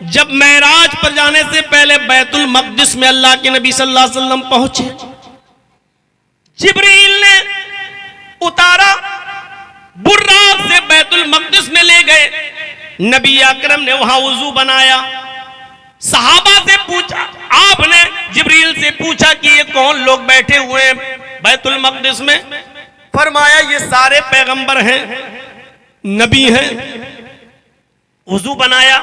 जब मेराज पर जाने से पहले बैतुल मक़दिस में अल्लाह के नबी सल्लल्लाहु अलैहि वसल्लम पहुंचे, जिब्रील ने उतारा, बुर्राक से बैतुल मक़दिस में ले गए। नबी अकरम ने वहां वुजू बनाया, सहाबा से पूछा, आपने जिब्रील से पूछा कि ये कौन लोग बैठे हुए हैं बैतुल मक़दिस में? फरमाया ये सारे पैगंबर हैं, नबी हैं। वुजू बनाया,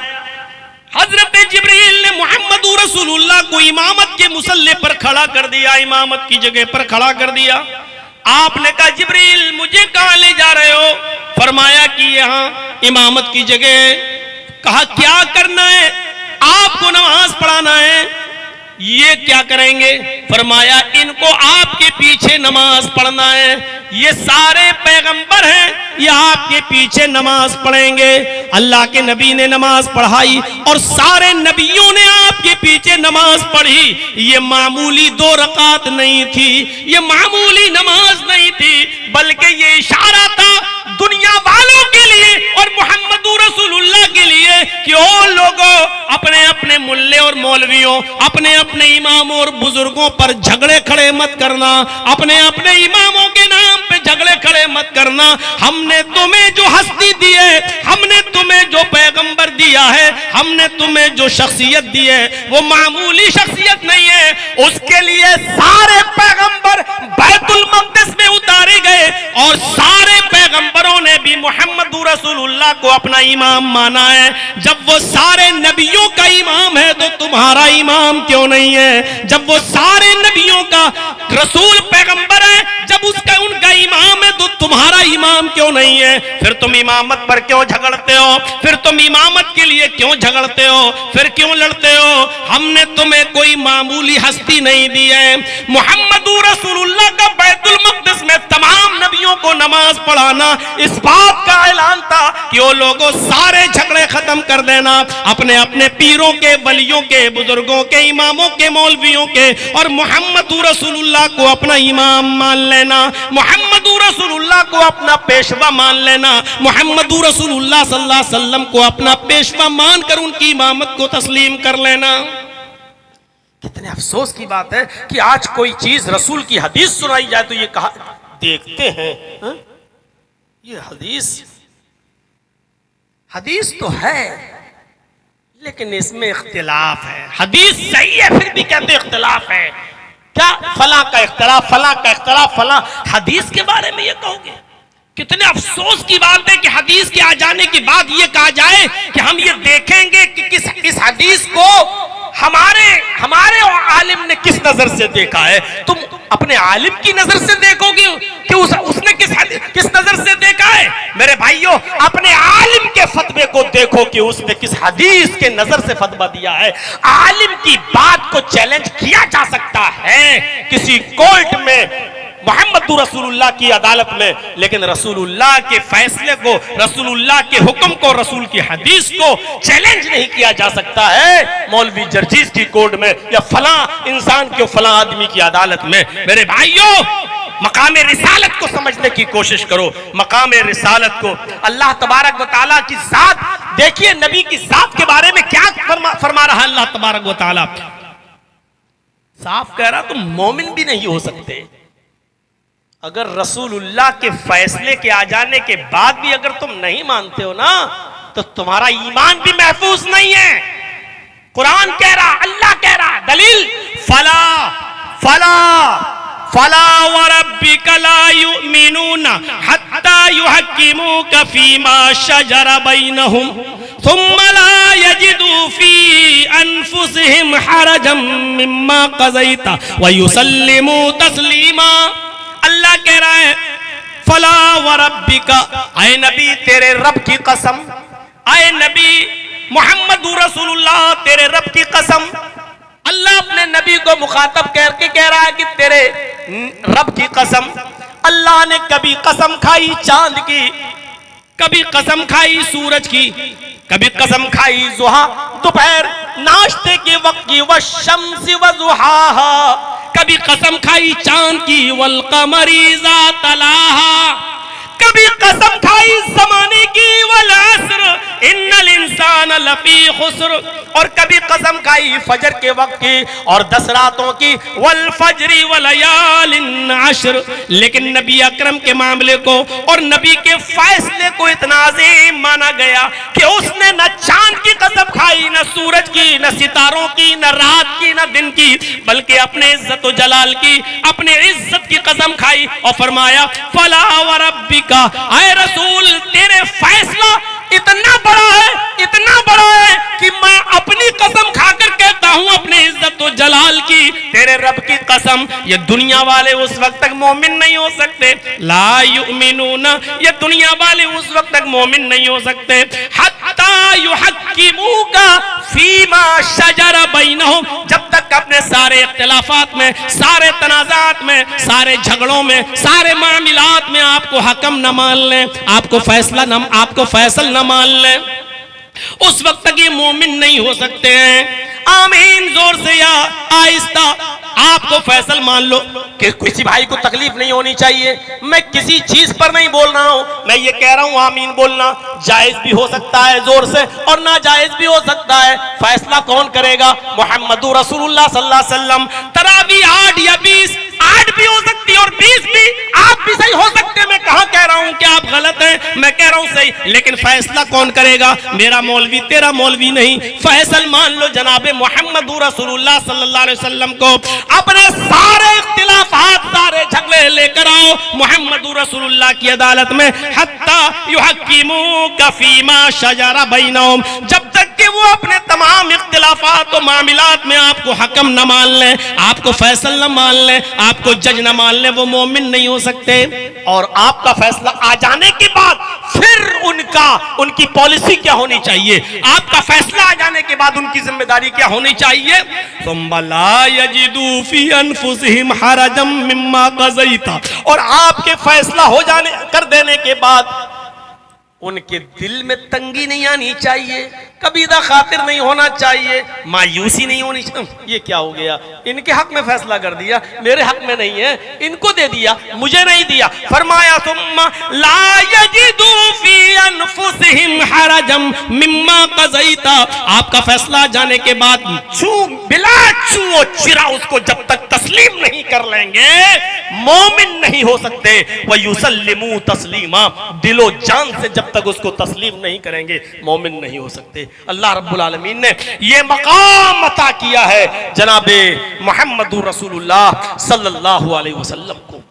हजरत जिब्रील ने मोहम्मद रसूलुल्लाह को इमामत के मुसल्ले पर खड़ा कर दिया, इमामत की जगह पर खड़ा कर दिया। आपने कहा जिब्रील मुझे कहां ले जा रहे हो? फरमाया कि यहां इमामत की जगह। कहा क्या करना है? आपको नमाज पढ़ाना है। ये क्या करेंगे? फरमाया इनको आपके पीछे नमाज पढ़ना है। ये सारे पैगंबर हैं, ये आपके पीछे नमाज पढ़ेंगे। अल्लाह के नबी ने नमाज पढ़ाई और सारे नबियों ने आपके पीछे नमाज पढ़ी। ये मामूली 2 रकात नहीं थी, ये मामूली नमाज नहीं थी, बल्कि ये इशारा था दुनिया वालों के लिए और मोहम्मदुर रसूलुल्लाह के लिए कि ओ लोगों, अपने अपने मुल्ले और मौलवियों, अपने अपने इमामों और बुजुर्गों पर झगड़े खड़े मत करना, अपने अपने इमामों के नाम पे झगड़े खड़े मत करना। हमने तुम्हें जो हस्ती दी है, हमने तुम्हें जो पैगंबर दिया है, हमने तुम्हें जो शख्सियत दी है, वो मामूली शख्सियत नहीं है। उसके लिए सारे पैगंबर बैतुल मक़दिस में उतारे गए और सारे पैगंबरों ने भी मोहम्मदुर रसूलुल्लाह को अपना इमाम माना है। जब वो सारे नबियों का इमाम है तो तुम्हारा इमाम क्यों नहीं है? जब वो सारे नबियों का रसूल पैगंबर है, जब उसका उनका इमाम है तो तुम्हारा इमाम क्यों नहीं है? फिर तुम इमामत पर क्यों झगड़ते हो? फिर तुम इमामत के लिए क्यों झगड़ते हो? फिर क्यों लड़ते हो? हमने तुम्हें कोई मामूली हस्ती नहीं दी है। मोहम्मदुर रसूलुल्लाह का बैतुल मक़दिस में तमाम नबियों को नमाज पढ़ाना इस बात का ऐलान था कि वो लोगों सारे झगड़े खत्म कर देना, अपने अपने पीरों के, वलियों के, बुजुर्गों के, इमामों के, मौलवियों के और मोहम्मदुर रसूलुल्लाह को अपना इमाम मान लेना, मोहम्मदुर रसूलुल्लाह को अपना पेशवा मान लेना, मोहम्मदुर रसूलुल्लाह सल्लल्लाहु अलैहि वसल्लम को अपना पेशवा मानकर उनकी इमामत को तस्लीम कर लेना। कितने अफसोस की बात है कि आज कोई चीज रसूल की हदीस सुनाई जाए तो ये कहा देखते हैं हा? ये हदीस तो है लेकिन इसमें इख्तिलाफ है। हदीस सही है फिर भी कहते इख्तिलाफ है। क्या फला का इख्तिलाफ, फला का इख्तिलाफ, फला हदीस के बारे में ये कहोगे? कितने अफसोस की बात है कि हदीस के आ जाने के बाद ये कहा जाए कि हम ये देखेंगे कि किस हदीस को हमारे आलिम ने किस नजर से देखा है। तुम अपने आलिम की नजर से देखोगे कि उसने किस नजर से देखा है? मेरे भाइयों, अपने आलिम के फतवे को देखो कि उसने किस हदीस के नजर से फतवा दिया है। आलिम की बात को चैलेंज किया जा सकता है किसी कोर्ट में, मोहम्मदुर रसूलुल्लाह की अदालत में, लेकिन रसूलुल्लाह के फैसले को, रसूलुल्लाह के हुक्म को, रसूल की हदीस को चैलेंज नहीं किया जा सकता है मौलवी जर्जीस की कोर्ट में या फला इंसान के फला आदमी की अदालत में। मेरे भाइयों, मकामे रिसालत को समझने की कोशिश करो। मकामे रिसालत को, अल्लाह तबारक व तआला की जात देखिए, नबी की जात के बारे में क्या फरमा रहा है अल्लाह तबारक व तआला। साफ कह रहा तुम मोमिन भी नहीं हो सकते अगर रसूलुल्लाह के फैसले के आ जाने के बाद भी अगर तुम नहीं मानते हो ना, तो तुम्हारा ईमान भी महफूज नहीं है। कुरान कह रहा, अल्लाह कह रहा, दलील फला फला फला व रब्बिका ला युमिनूना हत्ता युहक्किमूका फीमा शजरा बैनहुम थुम्मा ला यजिदू फी अनफुसिहिम हरजम मिम्मा क़ज़ैता व युसल्लिमू तस्लीमा। अल्लाह कह रहा है फला व रब्बिका, आए नबी तेरे रब की कसम, आए नबी मोहम्मदुर रसूलुल्लाह तेरे रब की कसम। अल्लाह अपने नबी को मुखातब करके कह रहा है कि तेरे रब की कसम। अल्लाह ने कभी कसम खाई चांद की, कभी कसम खाई सूरज की, कभी कसम खाई जुहा दोपहर नाश्ते के वक्त की, व शम्सी व जुहाहा, कभी कसम खाई चांद की, वल कमरी ज़ात तलाहा, कभी कसम खाई ज़माने की, वल अस्र इन्नल इंसान लफी खुस्र, और कभी कसम खाई फजर के वक्त की और 10 रातों की, वल फजरी व लयालिन अश्र। लेकिन नबी अकरम के मामले को और नबी के फैसले को इतना अजीम माना गया कि उसने न चांद की कसम खाई, न सूरज की, न सितारों की, न रात की, न दिन की, बल्कि अपने इज्जत व जलाल की, अपने इज्जत की कसम खाई और फरमाया फला व रब्बिका, आए रसूल तेरे फैसला इतना बड़ा है, इतना बड़ा है कि मैं अपनी कसम खाकर कहता हूं अपनी इज्जत व जलाल की, तेरे रब की कसम, ये दुनिया वाले उस वक्त तक मोमिन नहीं हो सकते। ला युमिनूना, ये दुनिया वाले उस वक्त तक मोमिन नहीं हो सकते हत्ता युहक्किमूका युहक्किमूका फीमा शजर बैनहुम, जब तक अपने सारे इख्तिलाफात में, सारे तनाज़ात में, सारे झगड़ों में, सारे मामलात में आपको हकम न मान लें, आपको फैसल न मान लें, उस वक्त तक ये मोमिन नहीं हो सकते हैं। आमीन जोर से या आहिस्ता। आपको फैसल मान लो कि किसी भाई को तकलीफ नहीं होनी चाहिए। मैं किसी चीज पर नहीं बोल रहा हूं, मैं ये कह रहा हूं आमीन बोलना जायज भी हो सकता है जोर से, और ना जायज भी हो सकता है। फैसला कौन करेगा? मुहम्मदुर रसूलुल्लाह सल्लल्लाहु अलैहि वसल्लम। तरावी 8 या 20, 8 भी हो सकती है और 20 भी, आप भी सही हो सकते हैं। मैं कहां कह रहा हूं कि आप गलत हैं, मैं कह रहा हूं सही, लेकिन फैसला कौन करेगा? मेरा मौलवी, तेरा मौलवी नहीं। फैसल मान लो जनाबे मुहम्मदुर रसूलुल्लाह सल्लल्लाहु अलैहि वसल्लम को। अपने सारे इख्तिलाफात, सारे झगड़े लेकर आओ मुहम्मदुर रसूलुल्लाह की अदालत में। हत्ता युहक्किमूका फीमा शजरा बैनहुम, जब तक कि वो अपने तमाम इख्तिलाफात और मामलात में आपको हकम न मान लें, आपको फैसल न मान लें, आपको जज न मान लें, वो मोमिन नहीं हो सकते। और आपका फैसला आ जाने के बाद फिर उनकी पॉलिसी क्या होनी चाहिए? आपका फैसला आ जाने के बाद उनकी जिम्मेदारी क्या होनी चाहिए? सुम्मा ला यजिदू फी अनफुसिहिम हरजम मिम्मा क़ज़ैता, और आपके फैसला हो जाने कर देने के बाद उनके दिल में तंगी नहीं आनी चाहिए, कबीदा खातिर नहीं होना चाहिए, मायूसी नहीं होनी चाहिए। ये क्या हो गया? इनके हक में फैसला कर दिया, मेरे हक में नहीं है, इनको दे दिया, मुझे नहीं दिया। फरमाया सुम्मा ला यजिदू फी अनफुसिहिम हरजम मिम्मा क़ज़ैता, आपका फैसला जाने के बाद बिला छू चिरा उसको जब तक तस्लीम नहीं कर लेंगे, मोमिन नहीं हो सकते। व युसल्लिमू तस्लीमा, दिलो जान से जब तक उसको तस्लीम नहीं करेंगे, मोमिन नहीं हो सकते। अल्लाह रब्बुल आलमीन ने ये मकाम अता किया है जनाबे मुहम्मदुर रसूलुल्लाह सल्लल्लाहु अलैहि वसल्लम को।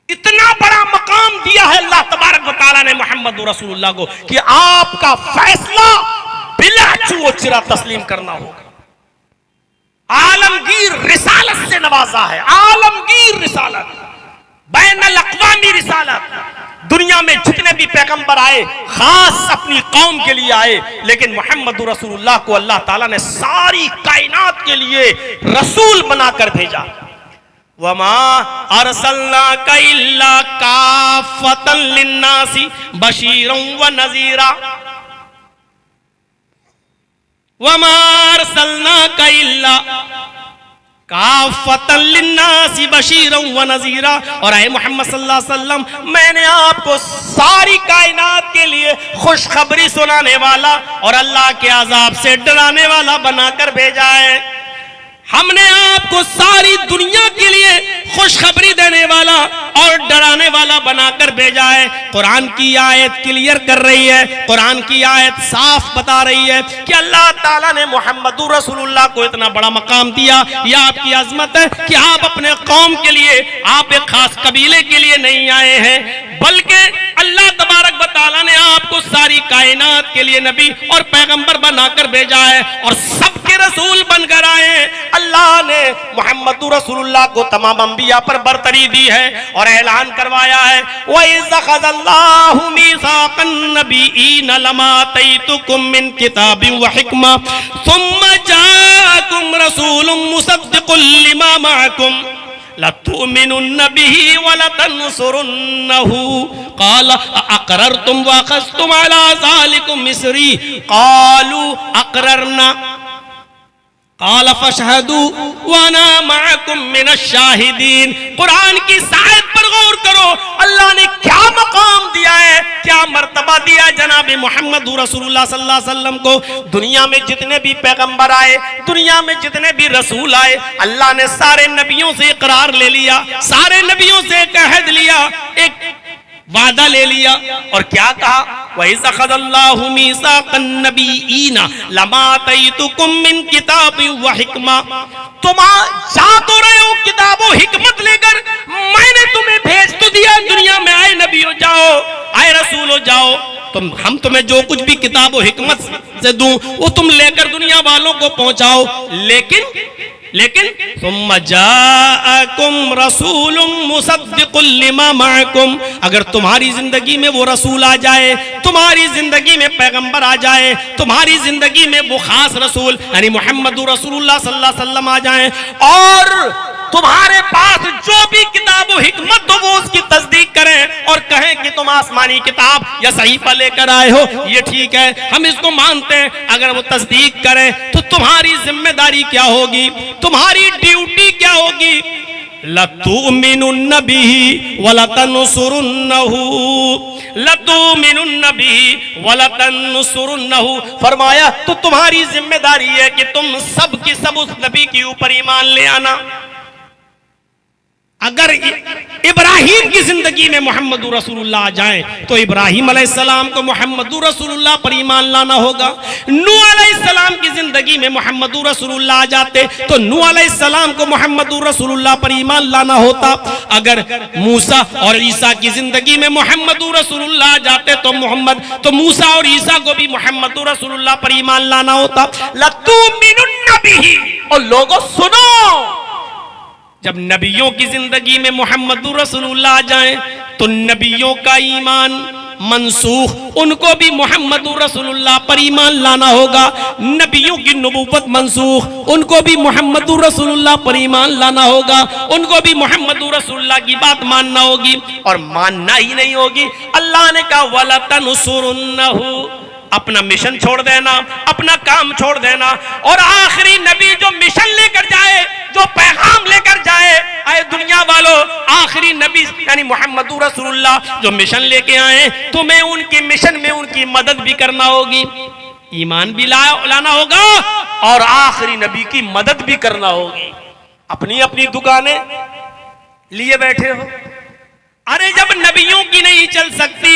इतना बड़ा मकाम दिया है अल्लाह तबारक व तआला ने मुहम्मदुर रसूलुल्लाह को कि आपका फैसला बिला छू चिरा तस्लीम करना होगा। आलमगीर रिसालत से नवाजा है, आलमगीर रिसालत, बैनुल अक़वामी रिसालत। दुनिया में जितने भी पैगंबर आए खास अपनी कौम के लिए आए, लेकिन मुहम्मदुर रसूलुल्लाह को अल्लाह ताला ने सारी कायनात के लिए रसूल बनाकर भेजा। वमा अरसलनाका इल्ला काफ़तन लिन्नासी बशीरन व नज़ीरा, वमा अरसलनाका इल्ला काफ़तन लिन्नासी बशीरन व नज़ीरा, और आए मोहम्मद सल्लल्लाहु अलैहि वसल्लम, मैंने आपको सारी कायनात के लिए खुशखबरी सुनाने वाला और अल्लाह के अजाब से डराने वाला बनाकर भेजा है। हमने आपको सारी दुनिया के लिए खुशखबरी देने वाला और डराने वाला बनाकर भेजा है। कुरान की आयत क्लियर कर रही है, कुरान की आयत साफ बता रही है कि अल्लाह ताला ने मुहम्मदुर रसूलुल्लाह को इतना बड़ा मकाम दिया। यह आपकी अजमत है कि आप अपने कौम के लिए, आप एक खास कबीले के लिए नहीं आए हैं, बल्कि अल्लाह तबारक व तआला ने आपको सारी कायनात के लिए नबी और पैगंबर बनाकर भेजा है और सबके रसूल बनकर आए हैं। अल्लाह ने मुहम्मदुर रसूलुल्लाह को तमाम अंबिया पर बरतरी दी है और ऐलान करवाया है, व इज़ अख़ज़ल्लाहु मीसाक़न नबिय्यीन लमा आतैतुकुम मिन किताबिन व हिक्मा सुम्मा जाअकुम रसूलुम मुसद्दिक़ुन लिमा मअकुम लतुमिनुन्न बिही व लतंसुरुन्नहु क़ाल अक़ररतुम व अख़ज़्तुम अला ज़ालिकुम मिस्री क़ालू अक़ररना क़ाल फ़शहदू व अना मअकुम मिनश शाहिदीन। कुरान की आयत पर गौर करो, अल्लाह ने क्या मकाम दिया है, क्या मर्तबा दिया है जनाब मुहम्मद रसूलुल्लाह सल्लल्लाहु अलैहि वसल्लम को। दुनिया में जितने भी पैगंबर आए, दुनिया में जितने भी रसूल आए, अल्लाह ने सारे नबियों से इकरार ले लिया, सारे नबियों से एक अहद लिया, एक वादा ले लिया और क्या कहा, वइज़ अख़ज़ल्लाहु मीसाक़न नबिय्यीन लमा आतैतुकुम मिन किताबिन व हिक्मा, तुम जा तो रहे हो किताब व हिकमत लेकर, मैंने तुम्हें भेज तो दिया दुनिया में, आए नबियों जाओ, आए रसूलों जाओ, हम तुम्हें जो कुछ भी किताब व हिकमत से दूं वो तुम लेकर दुनिया वालों को पहुंचाओ। लेकिन लेकिन सुम्मा जाअकुम रसूलुम मुसद्दिकुल लिमा मअकुम, अगर तुम्हारी जिंदगी में वो रसूल आ जाए, तुम्हारी जिंदगी में पैगंबर आ जाए, तुम्हारी जिंदगी में वो खास रसूल यानी मुहम्मदुर रसूलुल्लाह सल्लल्लाहु अलैहि वसल्लम आ जाए और तुम्हारे पास जो भी किताब व हिकमत हो वो उसकी तस्दीक करें और कहें कि तुम आसमानी किताब या सहीफा लेकर आए हो, ये ठीक है, हम इसको मानते हैं। अगर वो तस्दीक करें तो तुम्हारी जिम्मेदारी क्या होगी, तुम्हारी ड्यूटी क्या होगी? लतुमिनुन्न बिही वलतनसुरुन्नहु, लतुमिनुन्न बिही वलतनसुरुन्नहु, फरमाया तो तुम्हारी जिम्मेदारी है कि तुम सब की सब उस नबी के ऊपर ईमान ले आना। अगर इब्राहिम की जिंदगी में मोहम्मदुर रसूलुल्लाह आ जाए तो इब्राहिम अलैहिस्सलाम को मोहम्मदुर रसूलुल्लाह पर ईमान लाना होगा। नूह अलैहिस्सलाम की जिंदगी में मोहम्मदुर रसूलुल्लाह आ जाते तो नूह अलैहिस्सलाम को मोहम्मदुर रसूलुल्लाह पर ईमान लाना होता। अगर मूसा और ईसा की जिंदगी में मोहम्मदुर रसूलुल्लाह आ जाते तो मूसा और ईसा को भी मोहम्मदुर रसूलुल्लाह पर ईमान लाना होता। लतुमिनुन्न बिही, और लोगों सुनो, जब नबियों की जिंदगी में मोहम्मदुर रसूलुल्लाह आ जाए तो नबियों का ईमान मनसूख, उनको भी मोहम्मदुर रसूलुल्लाह पर ईमान लाना होगा। नबियों की नबूवत मनसूख, उनको भी मोहम्मदुर रसूलुल्लाह पर ईमान लाना होगा, उनको भी मोहम्मदुर रसूलुल्लाह की बात मानना होगी। और मानना ही नहीं होगी, अल्लाह ने कहा वला तनसुरुन्नहु, अपना मिशन छोड़ देना, अपना काम छोड़ देना। और आखिरी नबी जो मिशन लेकर जाए, जो पैगाम लेकर जाए, आए दुनिया वालों, आखिरी नबी यानी मोहम्मदुर रसूलुल्लाह जो मिशन लेके आए, तुम्हें उनके मिशन में उनकी मदद भी करना होगी, ईमान भी लाना होगा और आखिरी नबी की मदद भी करना होगी। अपनी अपनी दुकानें लिए बैठे हो, अरे जब नबियों की नहीं चल सकती,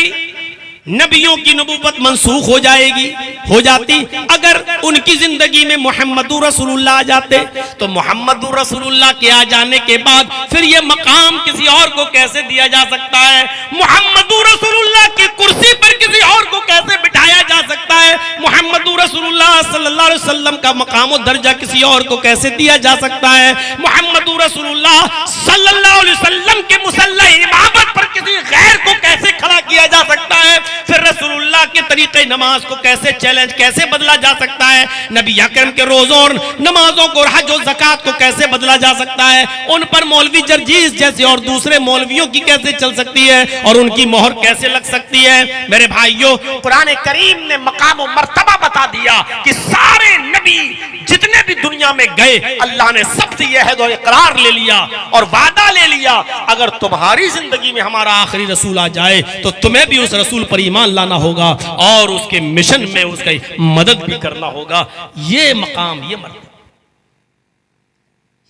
नबियों की नबूवत मनसूख हो जाएगी, हो जाती। अगर उनकी जिंदगी में मोहम्मदुर रसूलुल्लाह आ जाते तो मोहम्मदुर रसूलुल्लाह के आ जाने के बाद फिर ये मकाम किसी और को कैसे दिया जा सकता है? मोहम्मदुर रसूलुल्लाह की कुर्सी पर किसी और को कैसे बिठाया जा सकता है? मोहम्मदुर रसूलुल्लाह सल्लल्लाहु अलैहि वसल्लम का मकाम और दर्जा किसी और को कैसे दिया जा सकता है? मोहम्मदुर रसूलुल्लाह सल्लल्लाहु अलैहि वसल्लम के मुसल्ला इमामत पर किसी गैर को कैसे खड़ा किया जा सकता है? फिर रसूलुल्लाह के तरीके नमाज को कैसे चैलेंज, कैसे बदला जा सकता है? नबी अकरम के रोजों और नमाजों को, हज और ज़कात को कैसे बदला जा सकता है? उन पर मौलवी जर्जीस जैसे और दूसरे मौलवियों की कैसे चल सकती है और उनकी मोहर कैसे लग सकती है? मेरे भाइयों, कुरान करीम ने मकाम और मर्तबा बता दिया कि सारे नबी जितने भी दुनिया में गए, अल्लाह ने सबसे यह है इकरार ले लिया और वादा ले लिया, अगर तुम्हारी जिंदगी में हमारा आखिरी रसूल आ जाए तो तुम्हें भी उस रसूल पर ईमान लाना होगा और उसके मिशन में उसकी मदद भी करना होगा। ये मकाम, ये मर्तबा,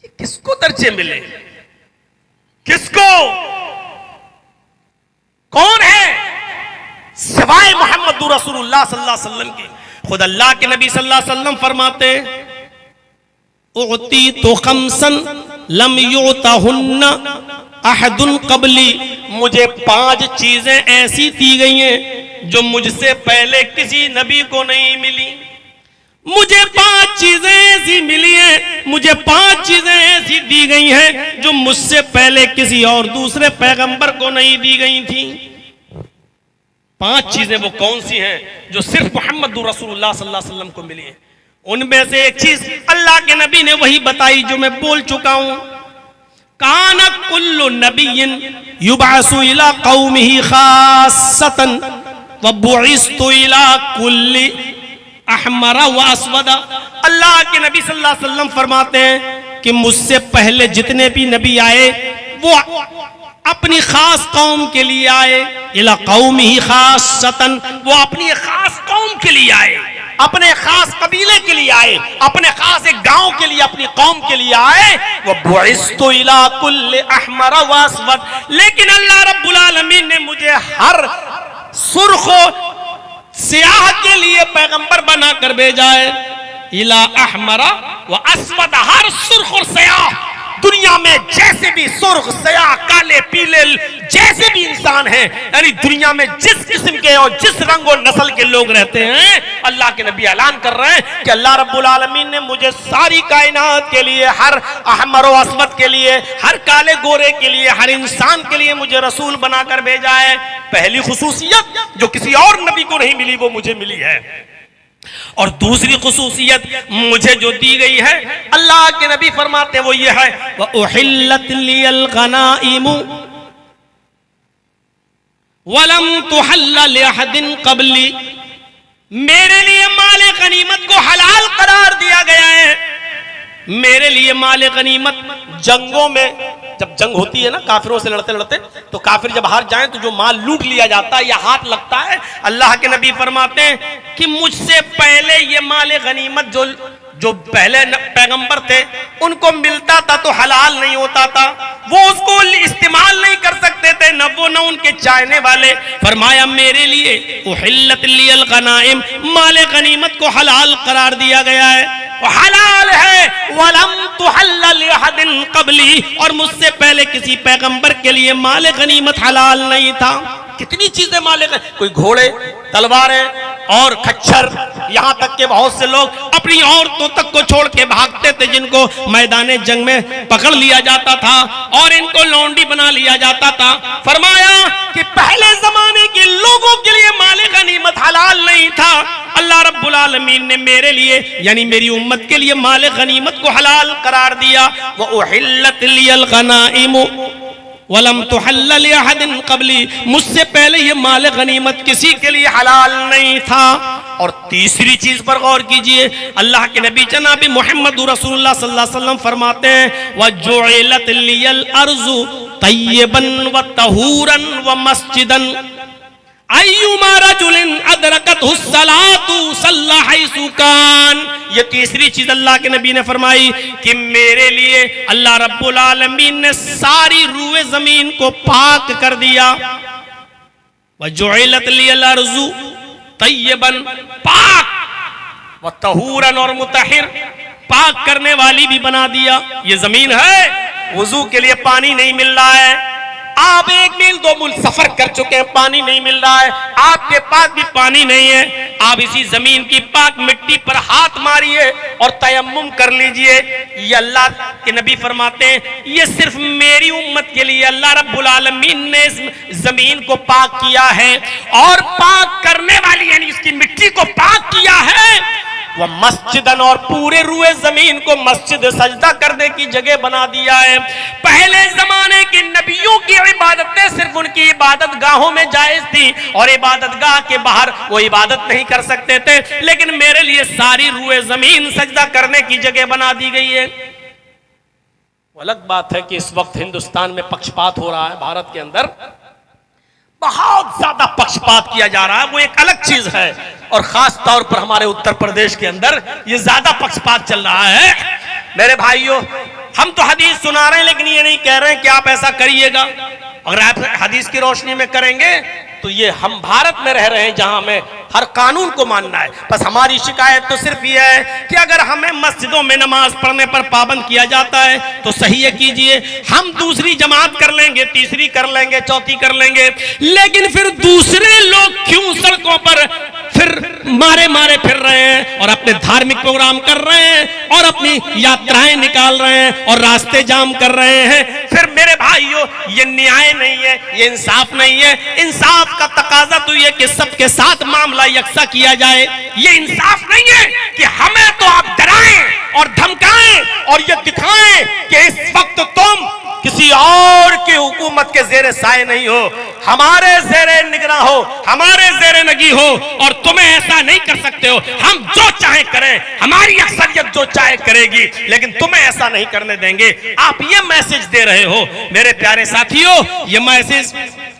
ये किसको दर्जे मिले? किसको? कौन है सिवाय मोहम्मदुर रसूलुल्लाह सल्लल्लाहु अलैहि वसल्लम के? खुद अल्लाह के नबी सल्लल्लाहु अलैहि वसल्लम फरमाते, उती तो खमसन लम युतहुन्ना अहदुन कबली, मुझे 5 चीजें ऐसी दी गई हैं जो मुझसे पहले किसी नबी को नहीं मिली। मुझे 5 चीजें ऐसी मिली हैं, मुझे 5 चीजें ऐसी दी गई हैं जो मुझसे पहले किसी और दूसरे पैगंबर को नहीं दी गई थी। 5 चीजें वो कौन सी हैं जो सिर्फ मोहम्मदुर रसूलुल्लाह सल्लल्लाहु अलैहि वसल्लम को मिली है? उनमें से एक चीज अल्लाह के नबी ने वही बताई जो मैं बोल चुका हूं। काना कुल्लु नबिय्यिन युबअसु इला कौमिही खास्सतन व बुइस्तु इला कुल्ली अहमरा व अस्वदा। अल्लाह के नबी सल्लल्लाहु अलैहि वसल्लम फरमाते हैं कि मुझसे पहले जितने भी नबी आए वो अपनी खास कौम के लिए आए, इला कौमिही खास्सतन, वो अपनी खास कौम के लिए आए, अपने खास कबीले के लिए आए, अपने खास एक गांव के लिए, अपनी कौम के लिए आए। वो बुइस्तु इला कुल्ल अहमर व अस्वद, लेकिन अल्लाह रब्बुल आलमीन ने मुझे हर सुर्ख सियाह के लिए पैगंबर बनाकर भेजा है। इला अहमर व अस्वद, हर सुर्ख और सियाह दुनिया में जैसे भी सुर्ख सया काले पीले जैसे भी इंसान हैं, यानी दुनिया में जिस किस्म के और जिस रंग और नस्ल के लोग रहते हैं, अल्लाह के नबी ऐलान कर रहे हैं कि अल्लाह रब्बुल आलमीन ने मुझे सारी कायनात के लिए, हर अहमर व अस्वद के लिए, हर काले गोरे के लिए, हर इंसान के लिए मुझे रसूल बनाकर भेजा है। पहली खुसूसियत जो किसी और नबी को नहीं मिली वो मुझे मिली है, और दूसरी खुसूसियत मुझे जो दी गई है, अल्लाह के नबी फरमाते वो ये है, व उहिल्लत लियल गनाइमु वलम तुहल्ल लिअहदिन क़ब्ली, मेरे लिए माले गनीमत को हलाल करार दिया गया है। मेरे लिए माले गनीमत, जंगों में जब जंग होती है ना, काफिरों से लड़ते लड़ते, तो काफिर जब हार जाएं तो जो माल लूट लिया जाता है या हाथ लगता है, अल्लाह के नबी फरमाते हैं कि मुझसे पहले ये माले गनीमत जो पहले पैगंबर थे उनको मिलता था तो हलाल नहीं होता था, वो उसको इस्तेमाल नहीं कर सकते थे, न वो न उनके चाहने वाले। फरमाया मेरे लिए उहिल्लत लियल गनाइम, माले गनीमत को हलाल करार दिया गया है, हलाल है। वलम तुहल्ल लिअहदिन क़ब्ली, और मुझसे पहले किसी पैगंबर के लिए माले गनीमत हलाल नहीं था। कितनी चीजें माले, कोई घोड़े, तलवारें और खच्चर, यहां तक के बहुत से लोग अपनी औरतों तक को छोड़ के भागते थे, जिनको मैदाने जंग में पकड़ लिया जाता था और इनको लौंडी बना लिया जाता था। फरमाया कि पहले जमाने के लोगों के लिए माले गनीमत हलाल नहीं था, अल्लाह रब्बुल आलमीन ने मेरे लिए यानी मेरी उम्मत के लिए माले गनीमत को हलाल करार दिया। व उहिल्लत लियल गनाइमु वलम तुहल्ल लिअहदिन क़ब्ली, मुझसे पहले ये माल गनीमत किसी के लिए हलाल नहीं था। और तीसरी चीज पर गौर कीजिए, अल्लाह के नबी जनाब मोहम्मद रसूलुल्लाह सल्लल्लाहु अलैहि वसल्लम फरमाते हैं व जुइलत लियल अर्ज़ु तय्यबन व तहूरन व मस्जिदन अय्युमा रजुलिन अदरकतहु सलातु सल्ला हैसु कान। ये तीसरी चीज अल्लाह के नबी ने फरमाई कि मेरे लिए अल्लाह रब्बुल आलमीन ने सारी रूए जमीन को पाक कर दिया। व जुइलत लियल अर्ज़ु तय्यबन, पाक, व तहूरन, और मुतहिर, पाक करने वाली भी बना दिया। ये जमीन है, वुजू के लिए पानी नहीं मिल रहा है, आप 1 मील 2 मील सफर कर चुके हैं, पानी नहीं मिल रहा है, आपके पास भी पानी नहीं है, आप इसी जमीन की पाक मिट्टी पर हाथ मारिए और तयम्मुम कर लीजिए। ये अल्लाह के नबी फरमाते हैं ये सिर्फ मेरी उम्मत के लिए अल्लाह रब्बुल आलमीन ने इस जमीन को पाक किया है, और पाक करने वाली यानी इसकी मिट्टी को पाक किया है। वह मस्जिदन, और पूरे रुए जमीन को मस्जिद सजदा करने की जगह बना दिया है। पहले जमाने के नबियों की इबादतें सिर्फ उनकी इबादत गाहों में जायज थी और इबादत गाह के बाहर वो इबादत नहीं कर सकते थे, लेकिन मेरे लिए सारी रुए जमीन सजदा करने की जगह बना दी गई है। अलग बात है कि इस वक्त हिंदुस्तान में पक्षपात हो रहा है, भारत के अंदर बहुत ज्यादा पक्षपात किया जा रहा है, वो एक अलग चीज है, और खास तौर पर हमारे उत्तर प्रदेश के अंदर ये ज्यादा पक्षपात चल रहा है। मेरे भाइयों, हम तो हदीस सुना रहे हैं, लेकिन ये नहीं कह रहे हैं कि आप ऐसा करिएगा। अगर आप हदीस की रोशनी में करेंगे तो ये हम भारत में रह रहे हैं जहां हमें हर कानून को मानना है। बस हमारी शिकायत तो सिर्फ ये है कि अगर हमें मस्जिदों में नमाज पढ़ने पर पाबंद किया जाता है तो सही है, कीजिए, हम दूसरी जमात कर लेंगे, तीसरी कर लेंगे, चौथी कर लेंगे, लेकिन फिर दूसरे लोग क्यों सड़कों पर फिर मारे मारे फिर रहे हैं और अपने धार्मिक प्रोग्राम कर रहे हैं और अपनी यात्राएं निकाल रहे हैं और रास्ते जाम कर रहे हैं? फिर मेरे भाइयों, ये न्याय नहीं है, ये इंसाफ नहीं है। इंसाफ का तकाजा तो ये कि सबके साथ मामला यकसा किया जाए। ये इंसाफ नहीं है कि हमें तो आप डराएं और धमकाएं और ये दिखाएं कि इस वक्त तुम किसी और की हुकूमत के जेरे साए नहीं हो, हमारे जेरे निगरां हो, हमारे जेरे नगी हो, और तुम्हें ऐसा नहीं कर सकते हो। हम जो चाहे करें, हमारी अक्सरियत जो चाहे करेगी, लेकिन तुम्हें ऐसा नहीं करने देंगे। आप ये मैसेज दे रहे हो मेरे प्यारे साथियों। ये मैसेज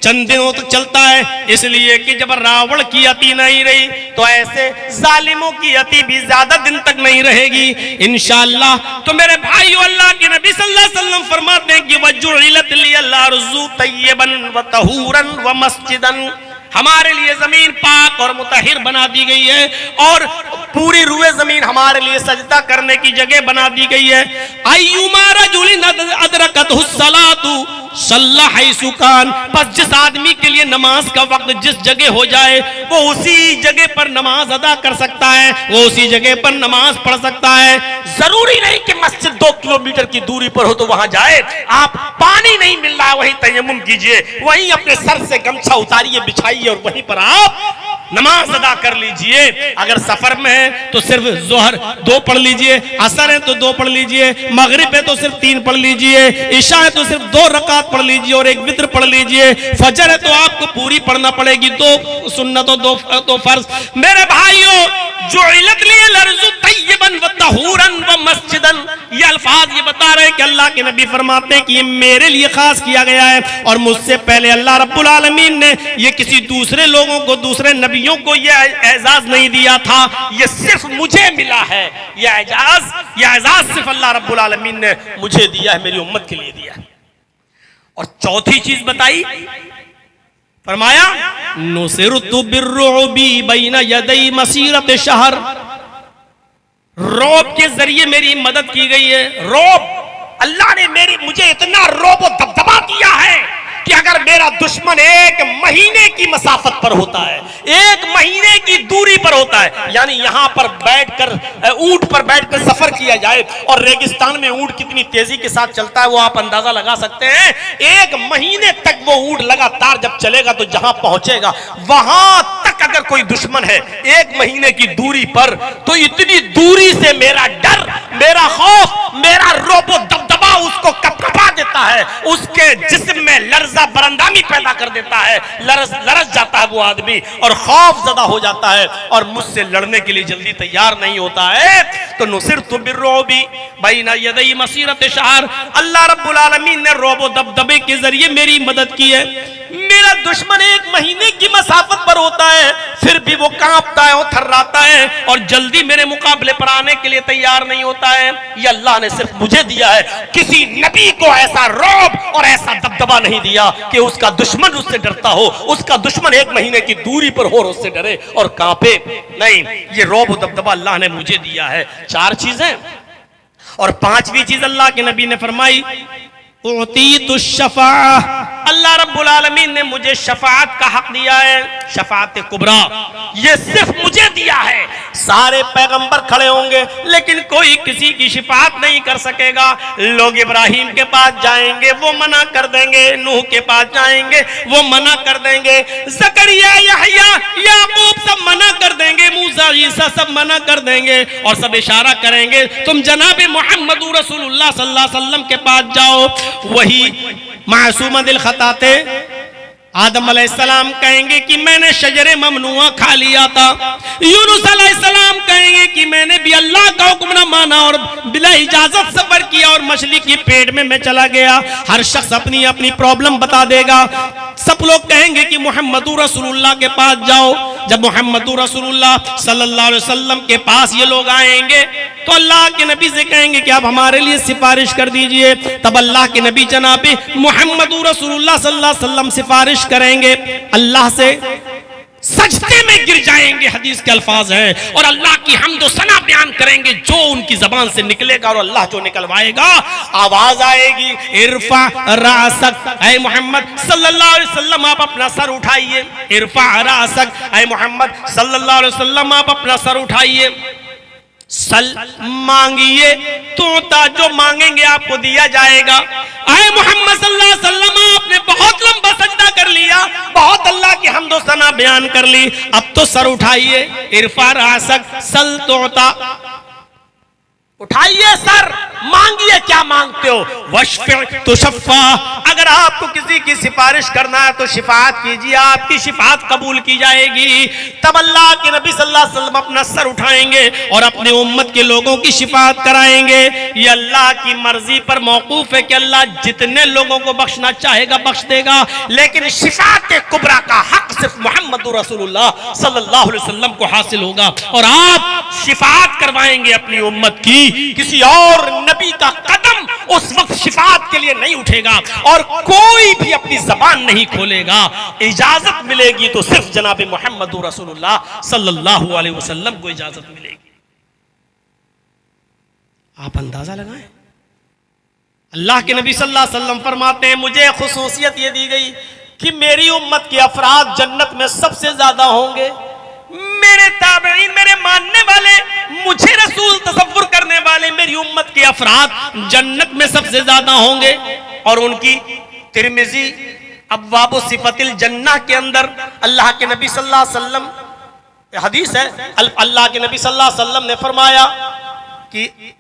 चंद दिनों तक चलता है, इसलिए कि जब रावण की अति नहीं रही तो ऐसे जालिमों की अति भी ज्यादा दिन तक नहीं रहेगी इंशाअल्लाह। तो मेरे भाइयों, अल्लाह के नबी सल्लल्लाहु अलैहि वसल्लम फरमाते हैं कि वजुइलत लियल अर्ज़ु तय्यबन व तहूरन व मस्जिदन, हमारे लिए जमीन पाक और मुतहिर बना दी गई है और पूरी रुए जमीन हमारे लिए सजदा करने की जगह बना दी गई है। अय्युमा रजुलिन अदरकतहु सलातु सल्ला हैसु कान, बस जिस आदमी के लिए नमाज का वक्त जिस जगह हो जाए वो उसी जगह पर नमाज अदा कर सकता है, वो उसी जगह पर नमाज पढ़ सकता है। जरूरी नहीं कि मस्जिद 2 किलोमीटर की दूरी पर हो तो वहां जाए। आप पानी नहीं मिल रहा है वहीं तयम्मुम कीजिए, वहीं अपने सर से गमछा उतारिए, बिछाइए और वहीं पर आप नमाज अदा कर लीजिए। अगर सफर में है तो सिर्फ जोहर 2 पढ़ लीजिए, असर है तो 2 पढ़ लीजिए, मगरिब है तो सिर्फ 3 पढ़ लीजिए, इशा है तो सिर्फ 2 रकात पढ़ लीजिए और 1 वित्र पढ़ लीजिए, फजर है तो आपको पूरी पढ़ना पड़ेगी, 2 सुन्नत और 2 फर्ज। मेरे भाइयों, जुइलत लियल अर्ज़ु तय्यबन व तहूरन व मस्जिदन, ये अल्फाज ये बता रहे हैं कि अल्लाह के नबी फरमाते हैं कि ये मेरे लिए खास किया गया है और मुझसे पहले अल्लाह रब्बुल आलमीन ने ये किसी दूसरे लोगों को, दूसरे नबियों को ये एजाज नहीं दिया था, ये सिर्फ मुझे मिला है। ये एजाज सिर्फ अल्लाह रब्बुल आलमीन ने मुझे दिया है, मेरी उम्मत के लिए दिया है। और चौथी चीज बताई, फरमाया नुसिरतु बिर्रुबी बैना यदै मसीरत शहर, रौब के जरिए मेरी मदद की गई है। रौब, अल्लाह ने मुझे इतना रौब और दबदबा दिया है कि अगर मेरा दुश्मन 1 महीने की मसाफत पर होता है, 1 महीने की दूरी पर होता है, यानी यहां पर बैठकर ऊंट पर बैठकर सफर किया जाए और रेगिस्तान में ऊंट कितनी तेजी के साथ चलता है वो आप अंदाजा लगा सकते हैं। 1 महीने तक वो ऊंट लगातार जब चलेगा तो जहां पहुंचेगा वहां तक अगर कोई दुश्मन है 1 महीने की दूरी पर, तो इतनी दूरी से मेरा डर, मेरा खौफ, मेरा रोबो दबदबा उसको कपकपा देता है, उसके जिस्म में लर्जा बरंदामी पैदा कर देता है, लरस जाता है वो आदमी और खौफ ज़दा हो जाता है और मुझसे लड़ने के लिए जल्दी तैयार नहीं होता है। तो नुसिरतु बिर्रुबी बैना यदै मसीरत शहर, अल्लाह रब्बुल आलमीन ने रोबो दबदबे के जरिए मेरी मदद की है। मेरा दुश्मन 1 महीने की मसाफत पर होता है, फिर भी वो कांपता है, वो थर्राता है और जल्दी मेरे मुकाबले पर आने के लिए तैयार नहीं होता है। ये अल्लाह ने सिर्फ मुझे दिया है, किसी नबी को ऐसा रौब और ऐसा दबदबा नहीं दिया कि उसका दुश्मन उससे डरता हो, उसका दुश्मन 1 महीने की दूरी पर हो और उससे डरे और कांपे। नहीं, ये रौब और दबदबा अल्लाह ने मुझे दिया है। 4 चीजें। और 5वीं चीज अल्लाह के नबी ने फरमाई, उतीतु शफा, अल्लाह रब्बुल आलमीन ने मुझे शफाअत का हक दिया है, शफाअत कुबरा, ये सिर्फ मुझे दिया है। सारे पैगंबर खड़े होंगे लेकिन कोई किसी की शफाअत नहीं कर सकेगा। लोग इब्राहिम के पास जाएंगे वो मना कर देंगे, नूह के पास जाएंगे वो मना कर देंगे, ज़करिया, यहया, याकूब सब मना कर देंगे, मूसा, ईसा सब मना कर देंगे और सब इशारा करेंगे तुम जनाब मुहम्मद रसूलुल्लाह सल्लल्लाहु अलैहि वसल्लम के पास जाओ। वही मासूम दिल खताते आदम अलैहिस्सलाम कहेंगे कि मैंने शजरे ममनुआ खा लिया था। यूनुस अलैहिस्सलाम कहेंगे कि मैंने भी अल्लाह का हुक्म न माना और बिला इजाजत सफर किया और मछली की पेट में मैं चला गया। हर शख्स अपनी अपनी प्रॉब्लम बता देगा। सब लोग कहेंगे कि मुहम्मदुर रसूलुल्लाह के पास जाओ। जब मुहम्मदुर रसूलुल्लाह सल्लल्लाहु अलैहि वसल्लम के पास ये लोग आएंगे तो अल्लाह के नबी से कहेंगे कि आप हमारे लिए सिफारिश कर दीजिए। तब अल्लाह के नबी जनाब मुहम्मदुर रसूलुल्लाह सल्लल्लाहु अलैहि वसल्लम सिफारिश करेंगे, अल्लाह से सजदे में गिर जाएंगे, हदीस के अल्फाज हैं, और अल्लाह की हम्द व सना बयान करेंगे जो उनकी जबान से निकलेगा और अल्लाह जो निकलवाएगा। आवाज आएगी, इरफा रासक, ऐ मोहम्मद सल्लल्लाहु अलैहि वसल्लम आप अपना सर उठाइए। इरफा रासक, ऐ मोहम्मद सल्लल्लाहु अलैहि वसल्लम आप अपना सर उठाइए। सल, मांगिए, तोता जो मांगेंगे आपको दिया जाएगा। आए मोहम्मद सल्लल्लाहु अलैहि वसल्लम आपने बहुत लंबा सजदा कर लिया, बहुत अल्लाह की हम्द व सना बयान कर ली, अब तो सर उठाइए। इरफा रासक सल तोता, उठाइए सर, मांगिए, क्या मांगते हो। वशफ़ तुशफ़ा, अगर आपको किसी की सिफारिश करना है तो शिफात कीजिए, आपकी शिफात कबूल की जाएगी। तब अल्लाह के नबी सल्लल्लाहु अलैहि वसल्लम अपना सर उठाएंगे और अपने उम्मत के लोगों की शिफात कराएंगे। ये अल्लाह की मर्जी पर मौकूफ है कि अल्लाह जितने लोगों को बख्शना चाहेगा बख्श देगा, लेकिन शिफात कुबरा का हक सिर्फ मुहम्मद रसूलुल्लाह सल्लल्लाहु अलैहि वसल्लम को हासिल होगा और आप शिफात करवाएंगे अपनी उम्मत की। किसी और नबी का कदम उस वक्त शिफात के लिए नहीं उठेगा और कोई भी अपनी जबान नहीं खोलेगा। इजाजत मिलेगी तो सिर्फ जनाब मोहम्मद रसूलुल्लाह सल्लल्लाहु अलैहि वसल्लम को इजाजत मिलेगी। आप अंदाजा लगाएं, अल्लाह के नबी सल्लल्लाहु अलैहि वसल्लम फरमाते हैं मुझे खुसूसियत ये दी गई कि मेरी उम्मत के अफराद जन्नत में सबसे ज्यादा होंगे। मेरे ताबईन, मेरे मानने वाले, मुझे रसूल तसव्वुर करने वाले मेरी उम्मत के अफराद जन्नत में सबसे ज्यादा होंगे। और उनकी तिरमिजी अब्वाब सिफतिल जन्नह के अंदर अल्लाह के नबी सल्लल्लाहु अलैहि वसल्लम हदीस है, अल्लाह के नबी सल्लल्लाहु अलैहि वसल्लम ने फरमाया कि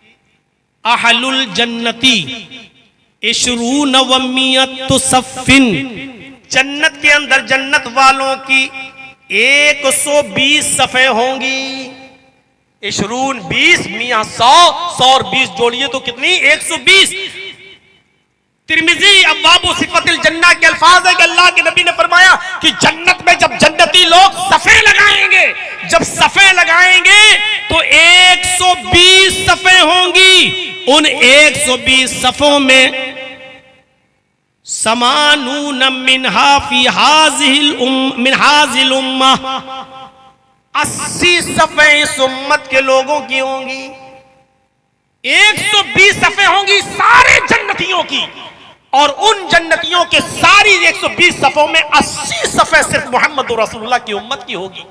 अहलुल जन्नती इशरून व मियत सफ़िन, जन्नत के अंदर जन्नत वालों की 120 सफ़े होंगी। इशरून 20, मियाँ 100, 100 और 20 जोड़िए तो कितनी? 120। तिरमिजी अब्वाब सिफतिल जन्नह के अल्फाज है कि अल्लाह के नबी ने फरमाया कि जन्नत में जब जन्नती लोग सफ़े लगाएंगे, जब सफ़े लगाएंगे तो 120 सफ़े होंगी। उन 120 सफ़ों में समानून मिनहा फी हाज़िल उम्मा, 80 सफ़े इस उम्मत के लोगों की होंगी। 120 सफ़े होंगी सारे जन्नतियों की, और उन जन्नतियों के सारी 120 सफ़ों में 80 सफ़े सिर्फ मोहम्मद रसूलुल्लाह की उम्मत की होगी।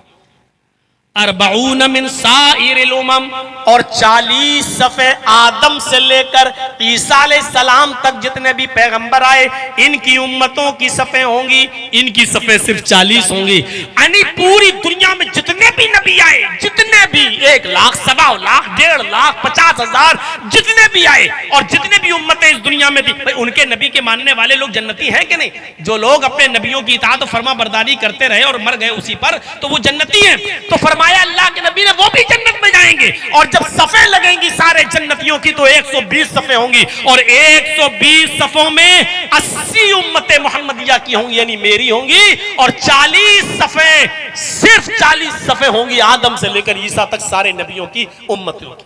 अरबऊन मिन साइरिल उमम, और 40 सफ़े आदम से लेकर ईसा अलैहिस्सलाम तक जितने भी पैगंबर आए इनकी उम्मतों की सफ़े होंगी। इनकी सफ़े सिर्फ 40 होंगी। यानी पूरी दुनिया में जितने भी नबी आए, जितने भी 1 लाख, 1.25 लाख, 1.5 लाख, 50,000 जितने भी आए और जितने भी उम्मतें इस दुनिया में थी, भाई उनके नबी के मानने वाले लोग जन्नती हैं कि नहीं? जो लोग अपने नबियों की इताअत और फर्मा बरदारी करते रहे और मर गए उसी पर, तो वो जन्नती हैं। तो फरमाया अल्लाह के नबी ने वो भी जन्नत में जाएंगे। और जब सफ़े लगेंगी सारे जन्नतियों की तो 120 सफ़े होंगी, और 120 सफ़ों में 80 उम्मतें मोहम्मदिया की होंगी, यानी मेरी होंगी, और 40 सफ़े, सिर्फ 40 सफ़े होंगी आदम से लेकर ईसा तक सारे नबियों की उम्मतियों की।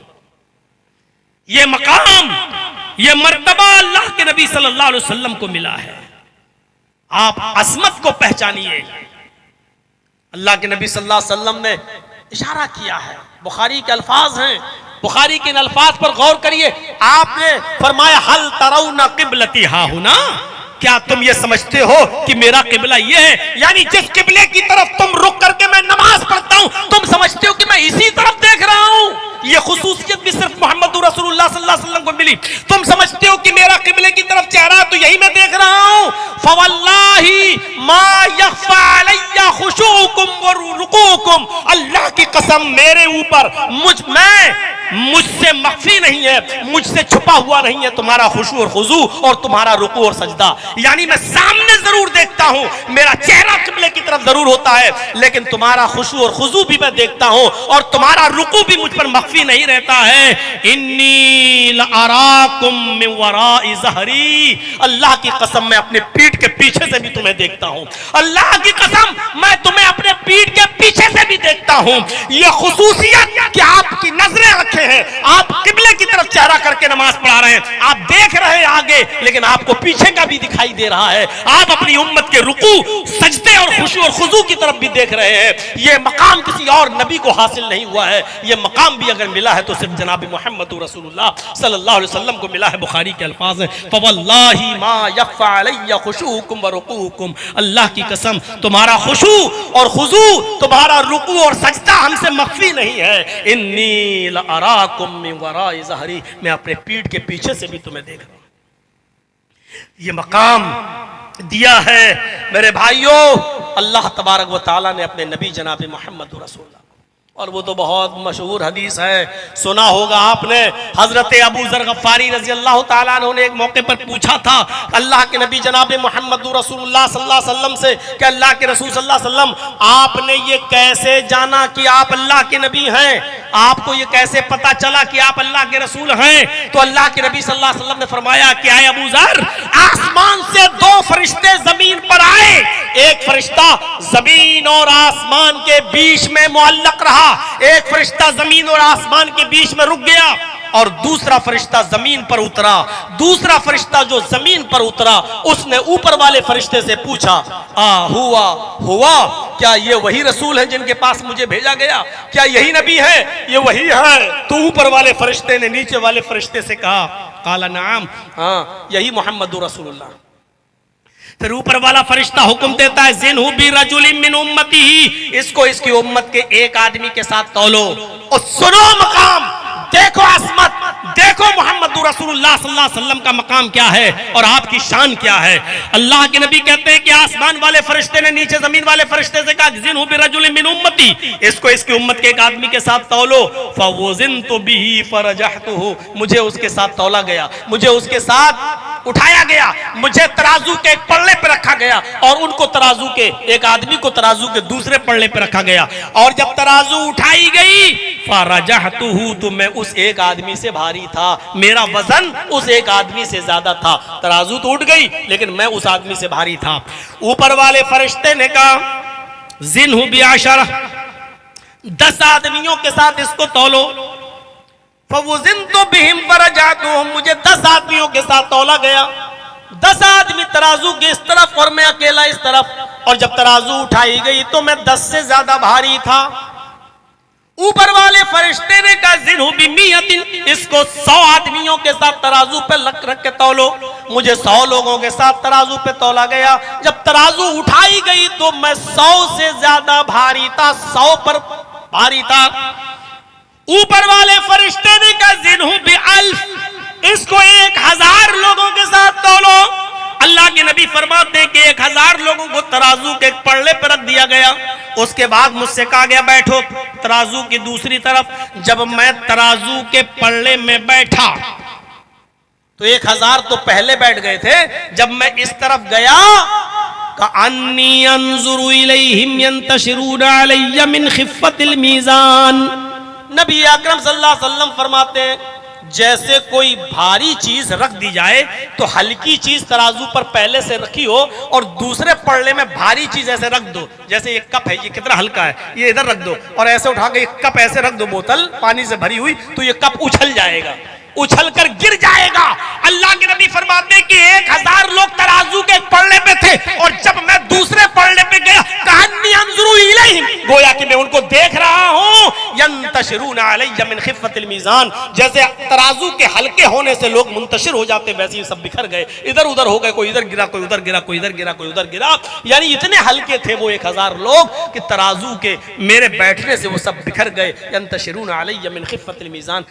ये मकाम, ये मर्तबा अल्लाह के नबी सल्लल्लाहु अलैहि वसल्लम को मिला है। आप असमत को पहचानिए। अल्लाह के नबी सल्लल्लाहु अलैहि वसल्लम ने इशारा किया है, बुखारी के अल्फाज हैं, बुखारी के इन अल्फाज पर गौर करिए। आपने फरमाया हल तरौना क़िबलती हाहुना, क्या तुम ये समझते हो कि मेरा किबला ये है? यानी जिस किबले की तरफ तुम रुक करके मैं नमाज पढ़ता हूं, तुम समझते हो कि मैं इसी तरफ देख रहा हूं? ये खुसूसियत भी सिर्फ मोहम्मद रसूलुल्लाह सल्लल्लाहु अलैहि वसल्लम को मिली। तुम समझते हो कि मेरा किबले की तरफ चेहरा तो यही मैं देख रहा हूं। फवल्लाही मा यख्फा अलैया खुशूकुम व रुकूकुम, अल्लाह की कसम मेरे ऊपर मुझसे मख्फी नहीं है, मुझसे छुपा हुआ नहीं है तुम्हारा खुशू और खुजू और तुम्हारा रुकू और सजदा। यानी मैं सामने जरूर देखता हूं, मेरा चेहरा किबले की तरफ जरूर होता है, लेकिन तुम्हारा खुशू और खुजू भी मैं देखता हूं और तुम्हारा रुकू भी मुझ पर मख्फी नहीं रहता है। इन्नी लअराकुम मिन वराइ ज़हरी, अल्लाह की कसम मैं अपने पीठ के पीछे से भी तुम्हें देखता हूं। अल्लाह की कसम मैं तुम्हें अपने पीठ के पीछे से भी देखता हूं। यह खुसूसियत कि आपकी नजरें रखे हैं, आप किबले की तरफ चेहरा करके नमाज पढ़ा रहे हैं, आप देख रहे हैं आगे लेकिन आपको पीछे का भी दिखाई दे रहा है। आप अपनी उम्मत के रुकू, सजदे और खुशू और खुजू की तरफ भी देख रहे हैं। यह मकाम किसी और नबी को हासिल नहीं हुआ है। यह मकाम भी अगर मिला है तो सिर्फ जनाब मोहम्मद रसूलुल्लाह सल्लल्लाहु अलैहि वसल्लम को मिला है। बुखारी के अल्फाज हैं फवल्लाही मा यख्फा अलैया खुशूकुम व रुकूकुम, अल्लाह की कसम तुम्हारा खुशू और खुजू, तुम्हारा रुकू और सजदा हमसे मख्फी नहीं है। इन्नी लअराकुम मिन वराइ ज़हरी, मैं अपने पीठ के पीछे से भी तुम्हें देख रहा हूं। ये मकाम दिया है मेरे भाइयों अल्लाह तबारक व तआला ने अपने नबी जनाब मोहम्मद रसूलुल्लाह। और वो तो बहुत मशहूर हदीस है, सुना होगा आपने। हजरत अबू ज़र गफ़ारी रज़ी अल्लाह ताला अन्हु ने एक मौके पर पूछा था अल्लाह के नबी जनाब मोहम्मद रसूलुल्लाह सल्लल्लाहु अलैहि वसल्लम से कि अल्लाह के रसूल सल्लल्लाहु अलैहि वसल्लम आपने ये कैसे जाना कि आप अल्लाह के नबी हैं? आपको ये कैसे पता चला कि आप अल्लाह के रसूल हैं? तो अल्लाह के नबी सल्लल्लाहु अलैहि वसल्लम ने फरमाया कि आए अबू ज़र, आसमान से 2 फरिश्ते जमीन पर आए, एक फरिश्ता जमीन और आसमान के बीच में मुअल्लक रहा, एक फरिश्ता जमीन और आसमान के बीच में रुक गया और दूसरा फरिश्ता जमीन पर उतरा। दूसरा फरिश्ता जो जमीन पर उतरा उसने ऊपर वाले फरिश्ते से पूछा, हुआ क्या ये वही रसूल है जिनके पास मुझे भेजा गया? क्या यही नबी है? ये वही है? तो ऊपर वाले फरिश्ते ने नीचे वाले फरिश्ते से कहा, काला नाम, हाँ यही मोहम्मद रसूलुल्लाह। फिर ऊपर वाला फरिश्ता हुक्म देता है, जिन्हु बि रजुलिन मिन उम्मतिही, इसको इसकी उम्मत के एक आदमी के साथ तौलो और सुनो मकाम, देखो असमत, देखो मोहम्मद रसूलुल्लाह सल्लल्लाहु अलैहि वसल्लम का मकाम क्या है और आपकी शान क्या है। अल्लाह के नबी कहते हैं कि आसमान वाले फरिश्ते ने नीचे जमीन वाले फरिश्ते से कहा, जिन्हु बि रजुलिन मिन उम्मती, इसको इसकी उम्मत के एक आदमी के साथ तौलो। फवज़िनतु बिही फरजहतुहु, मुझे उसके साथ तौला गया, मुझे उसके साथ उठाया गया, मुझे तराजू के एक पल्ले पे रखा गया और उनको तराजू के एक आदमी को तराजू के दूसरे पल्ले पे रखा गया। और जब तराजू उठाई गई फरजहतुहु, तो मैं उस एक आदमी से भारी था, मेरा वजन उस एक आदमी से ज्यादा था। तराजू तो उठ गई लेकिन मैं उस आदमी से भारी था। ऊपर वाले फरिश्ते ने कहा, जिन्हु बिअशरा, 10 आदमियों के साथ इसको तौलो। फवज़िनतु बिहिम फरजहतुहुम, मुझे 10 आदमियों के साथ तौला गया। 10 आदमी तराजू के इस तरफ और मैं अकेला इस तरफ। और जब तराजू उठाई गई तो मैं 10 से ज्यादा भारी था। ऊपर वाले फरिश्ते ने कहा, जिन्हु बिमियतिन, इसको 100 आदमियों के साथ तराजू पे रख के तौलो। मुझे 100 लोगों के साथ तराजू पे तौला गया। जब तराजू उठाई गई तो मैं 100 से ज्यादा भारी था, 100 पर भारी था। ऊपर वाले फरिश्ते ने कहा, जिन्हु बिअल्फ, इसको 1000 लोगों के साथ तौलो। अल्लाह के नबी फरमाते हैं कि 1000 लोगों को तराजू के एक पल्ले पर रख दिया गया। उसके बाद मुझसे कहा गया, बैठो तराजू की दूसरी तरफ। जब मैं तराजू के पल्ले में बैठा तो 1000 तो पहले बैठ गए थे। जब मैं इस तरफ गया, कअन्नी अंजुरु इलैहिम यंतशिरूना अलैया मिन खिफ़्फ़तिल मीज़ान, नबी अकरम सल्लल्लाहु अलैहि वसल्लम फरमाते हैं, जैसे कोई भारी चीज रख दी जाए तो हल्की चीज तराजू पर पहले से रखी हो और दूसरे पल्ले में भारी चीज ऐसे रख दो। जैसे ये कप है, ये कितना हल्का है, ये इधर रख दो और ऐसे उठा के एक कप ऐसे रख दो, बोतल पानी से भरी हुई, तो ये कप उछल जाएगा, उछल कर गिर जाएगा। अल्लाह के नबी फरमाते कि 1000 लोग तराजू के पल्ले पे थे और जब मैं दूसरे पल्ले पे गया, कअन्नी अंजुरु इलैहिम, गोया कि मैं उनको देख रहा हूं, यंतशिरूना अलैया मिन खिफ़्फ़तिल मीज़ान, जैसे तराजू के हल्के होने से लोग मुंतशिर हो जाते, वैसे ही सब बिखर गए, इधर उधर हो गए, कोई इधर गिरा, कोई उधर गिरा, कोई इधर गिरा, कोई उधर गिरा। यानी इतने हल्के थे वो 1000 लोग कि तराजू के मेरे बैठने से वो सब बिखर गए। यंतशिरूना अलैया मिन खिफ़्फ़तिल मीज़ान,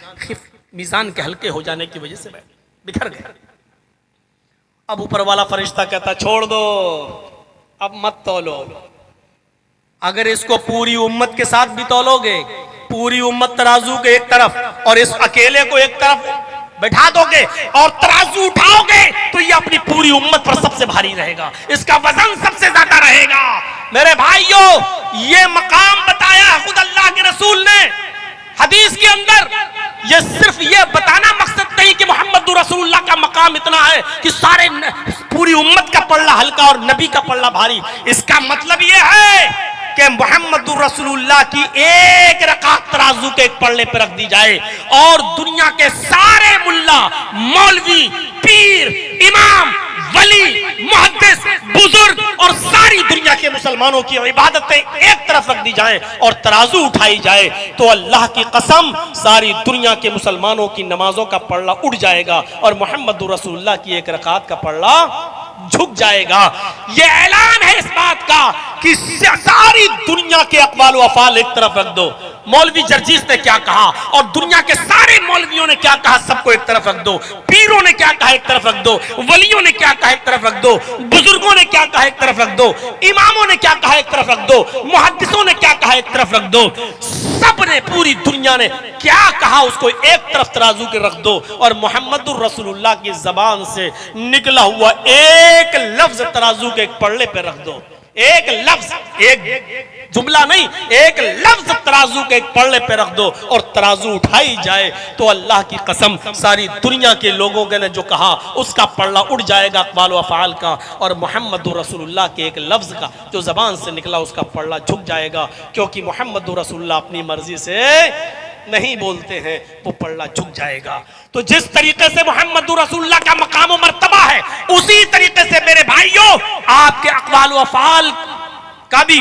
मीज़ान के हल्के हो जाने की वजह से बिखर गए। अब ऊपर वाला फरिश्ता कहता, छोड़ दो, अब मत तौलो। अगर इसको पूरी उम्मत के साथ भी तौलोगे, पूरी उम्मत तराजू के एक तरफ और इस अकेले को एक तरफ बैठा दोगे और तराजू उठाओगे तो ये अपनी पूरी उम्मत पर सबसे भारी रहेगा, इसका वजन सबसे ज्यादा रहेगा। मेरे भाइयों, ये मकाम बताया खुद अल्लाह के रसूल ने हदीस के अंदर। ये सिर्फ ये बताना मकसद नहीं कि मोहम्मद रसूलुल्लाह का मकाम इतना है कि सारे पूरी उम्मत का पल्ला हल्का और नबी का पल्ला भारी। इसका मतलब ये है कि मोहम्मद रसूलुल्लाह की एक रकात तराजू के एक पल्ले पर रख दी जाए और दुनिया के सारे मुल्ला, मौलवी, पीर, इमाम, वली, मुहद्दिस, बुजुर्ग और सारी दुनिया के मुसलमानों की इबादतें एक तरफ रख दी जाएं और तराजू उठाई जाए तो अल्लाह की कसम सारी दुनिया के मुसलमानों की नमाजों का पल्ला उठ जाएगा और मोहम्मद रसूलुल्लाह की एक रकात का पल्ला झुक जाएगा। यह ऐलान है इस बात का कि सारी दुनिया के अक़वाल व अफ़ाल एक तरफ रख दो। मौलवी जर्जीस ने क्या कहा और दुनिया के सारे मौलवियों ने क्या कहा, सबको एक तरफ रख दो। पीरों ने क्या कहा, एक तरफ रख दो। वलियों ने क्या कहा, एक तरफ रख दो। बुजुर्गों ने क्या कहा, एक तरफ रख दो। इमामों ने क्या कहा, एक तरफ रख दो। मुहद्दिसों ने क्या कहा, एक तरफ रख दो। सब ने, पूरी दुनिया ने क्या कहा, उसको एक तरफ तराजू के रख दो और मोहम्मद रसूलुल्लाह की जबान से निकला हुआ एक लफ्ज तराजू के एक पल्ले पे रख दो। एक लफ्ज, एक जुमला नहीं, एक लफ्ज तराजू के एक पल्ले पे रख दो और तराजू उठाई जाए तो अल्लाह की कसम सारी दुनिया के लोगों ने जो कहा उसका पल्ला उड़ जाएगा अक़वाल व अफ़आल का, और मोहम्मद रसूलुल्लाह के एक लफ्ज का जो जबान से निकला उसका पल्ला झुक जाएगा, क्योंकि मोहम्मद रसूलुल्लाह अपनी मर्जी से नहीं बोलते हैं, वो पल्ला झुक जाएगा। तो जिस तरीके से मोहम्मद रसूलुल्लाह का मकाम व मर्तबा है, उसी तरीके से मेरे भाइयों आपके अक़वाल व अफ़आल का भी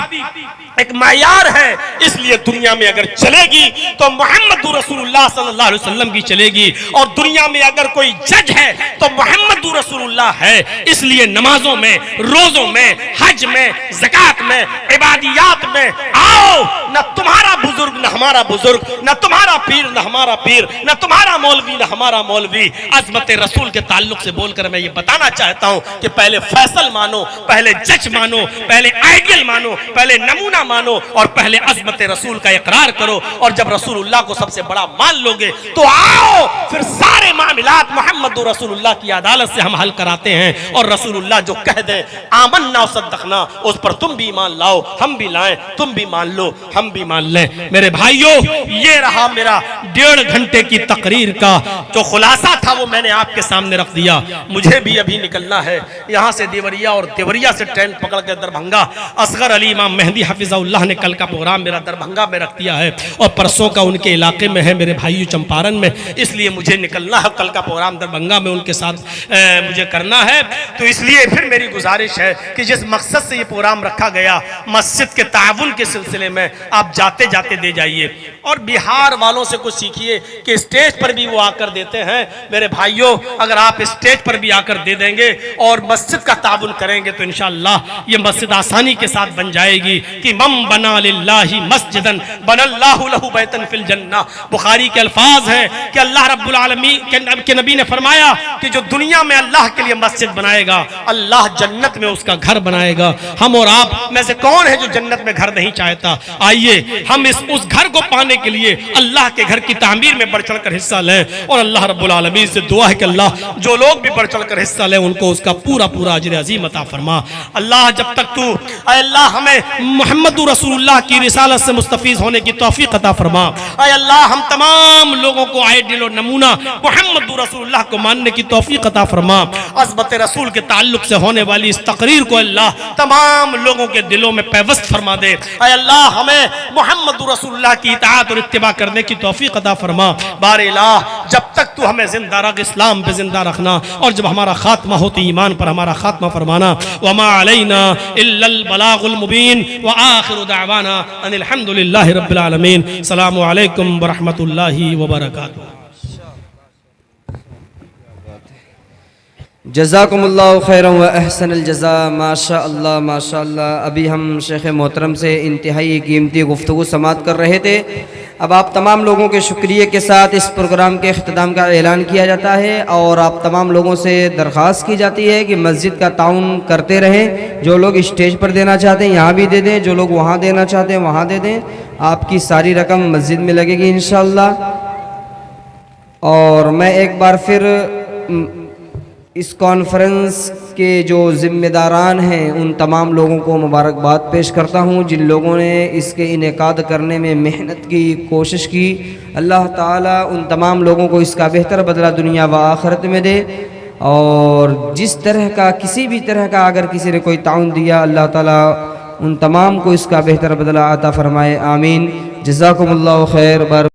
एक मायार है। इसलिए दुनिया में अगर चलेगी तो मोहम्मद रसूलुल्लाह सल्लल्लाहु अलैहि वसल्लम की चलेगी, और दुनिया में अगर कोई जज है तो मोहम्मद रसूलुल्लाह है। इसलिए नमाजों में, रोजों में, हज में, ज़कात में, इबादियात में आओ, न तुम्हारा बुजुर्ग न हमारा बुजुर्ग, न तुम्हारा पीर न हमारा पीर, न तुम्हारा मौलवी न हमारा मौलवी। अज़मत रसूल के ताल्लुक से बोलकर मैं ये बताना चाहता हूं कि पहले फैसल मानो, पहले जज मानो, पहले आइडियल मानो, पहले नमूना मानो, और पहले अज़मत रसूल का इकरार करो। और जब रसूलुल्लाह को सबसे बड़ा मान लोगे तो आओ फिर सारे मामलात मोहम्मद रसूलुल्लाह की अदालत से हम हल कराते हैं। और रसूलुल्लाह जो कह दे आमन्ना व सद्दक़ना, उस पर तुम भी ईमान लाओ, हम भी लाएं, तुम भी मान लो, हम भी मान लें। मेरे भाइयों, ये रहा मेरा 1.5 घंटे की तकरीर का जो खुलासा था, वो मैंने आपके सामने रख दिया। मुझे भी अभी निकलना है यहाँ से देवरिया, और देवरिया से ट्रेन पकड़ के दरभंगा। असगर अली इमाम मेहदी हफिज़हुल्लाह ने कल का प्रोग्राम मेरा दरभंगा में रख दिया है, और परसों का उनके इलाके में है मेरे भाइयों चंपारण में, इसलिए मुझे निकलना है। कल का प्रोग्राम दरभंगा में उनके साथ मुझे करना है। तो इसलिए फिर मेरी गुजारिश है कि जिस मकसद से ये प्रोग्राम रखा गया, मस्जिद के ताउन के सिलसिले में, आप जाते जाते दे जाइए। और बिहार वालों से कुछ सीखिए कि स्टेज पर भी वो आकर देते हैं। मेरे भाइयों, अगर आप स्टेज पर भी आकर दे देंगे और मस्जिद का ताउन करेंगे तो इंशाअल्लाह ये मस्जिद आसानी के साथ बन जाएगी। कि मम बना लिल्लाहि मस्जिदन बनल्लाहु लहु बैतन फिल जन्ना। बुखारी के अल्फाज हैं कि अल्लाह रब्बुल आलमीन के नबी ने फरमाया कि जो दुनिया में अल्लाह के लिए मस्जिद बनाएगा, अल्लाह जन्नत में उसका घर बनाएगा। हम और आप में से कौन है जो जन्नत में घर नहीं चाहता? आइए हम उस घर को पाने के लिए अल्लाह के घर की तामीर में बढ़ चढ़कर हिस्सा लें, और अल्लाह रब्बुल आलमीन से दुआ है कि अल्लाह जो लोग भी बढ़ चढ़कर हिस्सा लें उनको उसका पूरा पूरा अजर अजीम अता फरमा। अल्लाह जब तक तू, अल्लाह हमें मोहम्मद रसूलुल्लाह की रिसालत से मुस्तफीज होने की तौफीक अता फरमा। ऐ अल्लाह हम तमाम लोगों को आइडियल और नमूना मोहम्मद रसूलुल्लाह को मानने की तौफीक अता फरमा। अज़मत रसूल के ताल्लुक से होने वाली इस तकरीर को अल्लाह तमाम लोगों के दिलों में पैवस्त फरमा दे। ऐ अल्लाह हमें मोहम्मद रसूलुल्लाह की इताअत और इत्तिबा करने की तौफीक अता फरमा। बारे इलाह जब तक तू हमें जिंदा रख, इस्लाम पे जिंदा रखना, और जब हमारा खात्मा हो तो ईमान पर हमारा खात्मा फरमाना। वमा अलैना इल्लल बलागुल मुबीन व आखिरु दावाना अनिल हम्दुलिल्लाहि रब्बिल आलमीन। अस्सलामु अलैकुम व रहमतुल्लाहि व बरकातुहू। जज़ाकुमुल्लाहु खैरन व अहसनल जज़ा। माशा अल्लाह माशा अल्लाह। अभी हम शेख मोहतरम से इंतहाई कीमती गुफ्तगू समात कर रहे थे। अब आप तमाम लोगों के शुक्रिया के साथ इस प्रोग्राम के अख्ताम का ऐलान किया जाता है, और आप तमाम लोगों से दरख्वास्त की जाती है कि मस्जिद का ताउन करते रहें। जो लोग स्टेज पर देना चाहते हैं यहाँ भी दे दें, जो लोग वहाँ देना चाहते हैं वहाँ दे दें। आपकी सारी रकम मस्जिद में लगेगी इंशाअल्लाह। और मैं एक बार फिर इस कॉन्फ्रेंस के जो ज़िम्मेदारान हैं उन तमाम लोगों को मुबारकबाद पेश करता हूँ जिन लोगों ने इसके इनेकाद करने में मेहनत की, कोशिश की। अल्लाह ताला उन तमाम लोगों को इसका बेहतर बदला दुनिया व आखिरत में दे। और जिस तरह का, किसी भी तरह का अगर किसी ने कोई ताउन दिया, अल्लाह ताला उन तमाम को इसका बेहतर बदला अता फरमाए। आमीन। जज़ाकुमुल्लाहु खैर।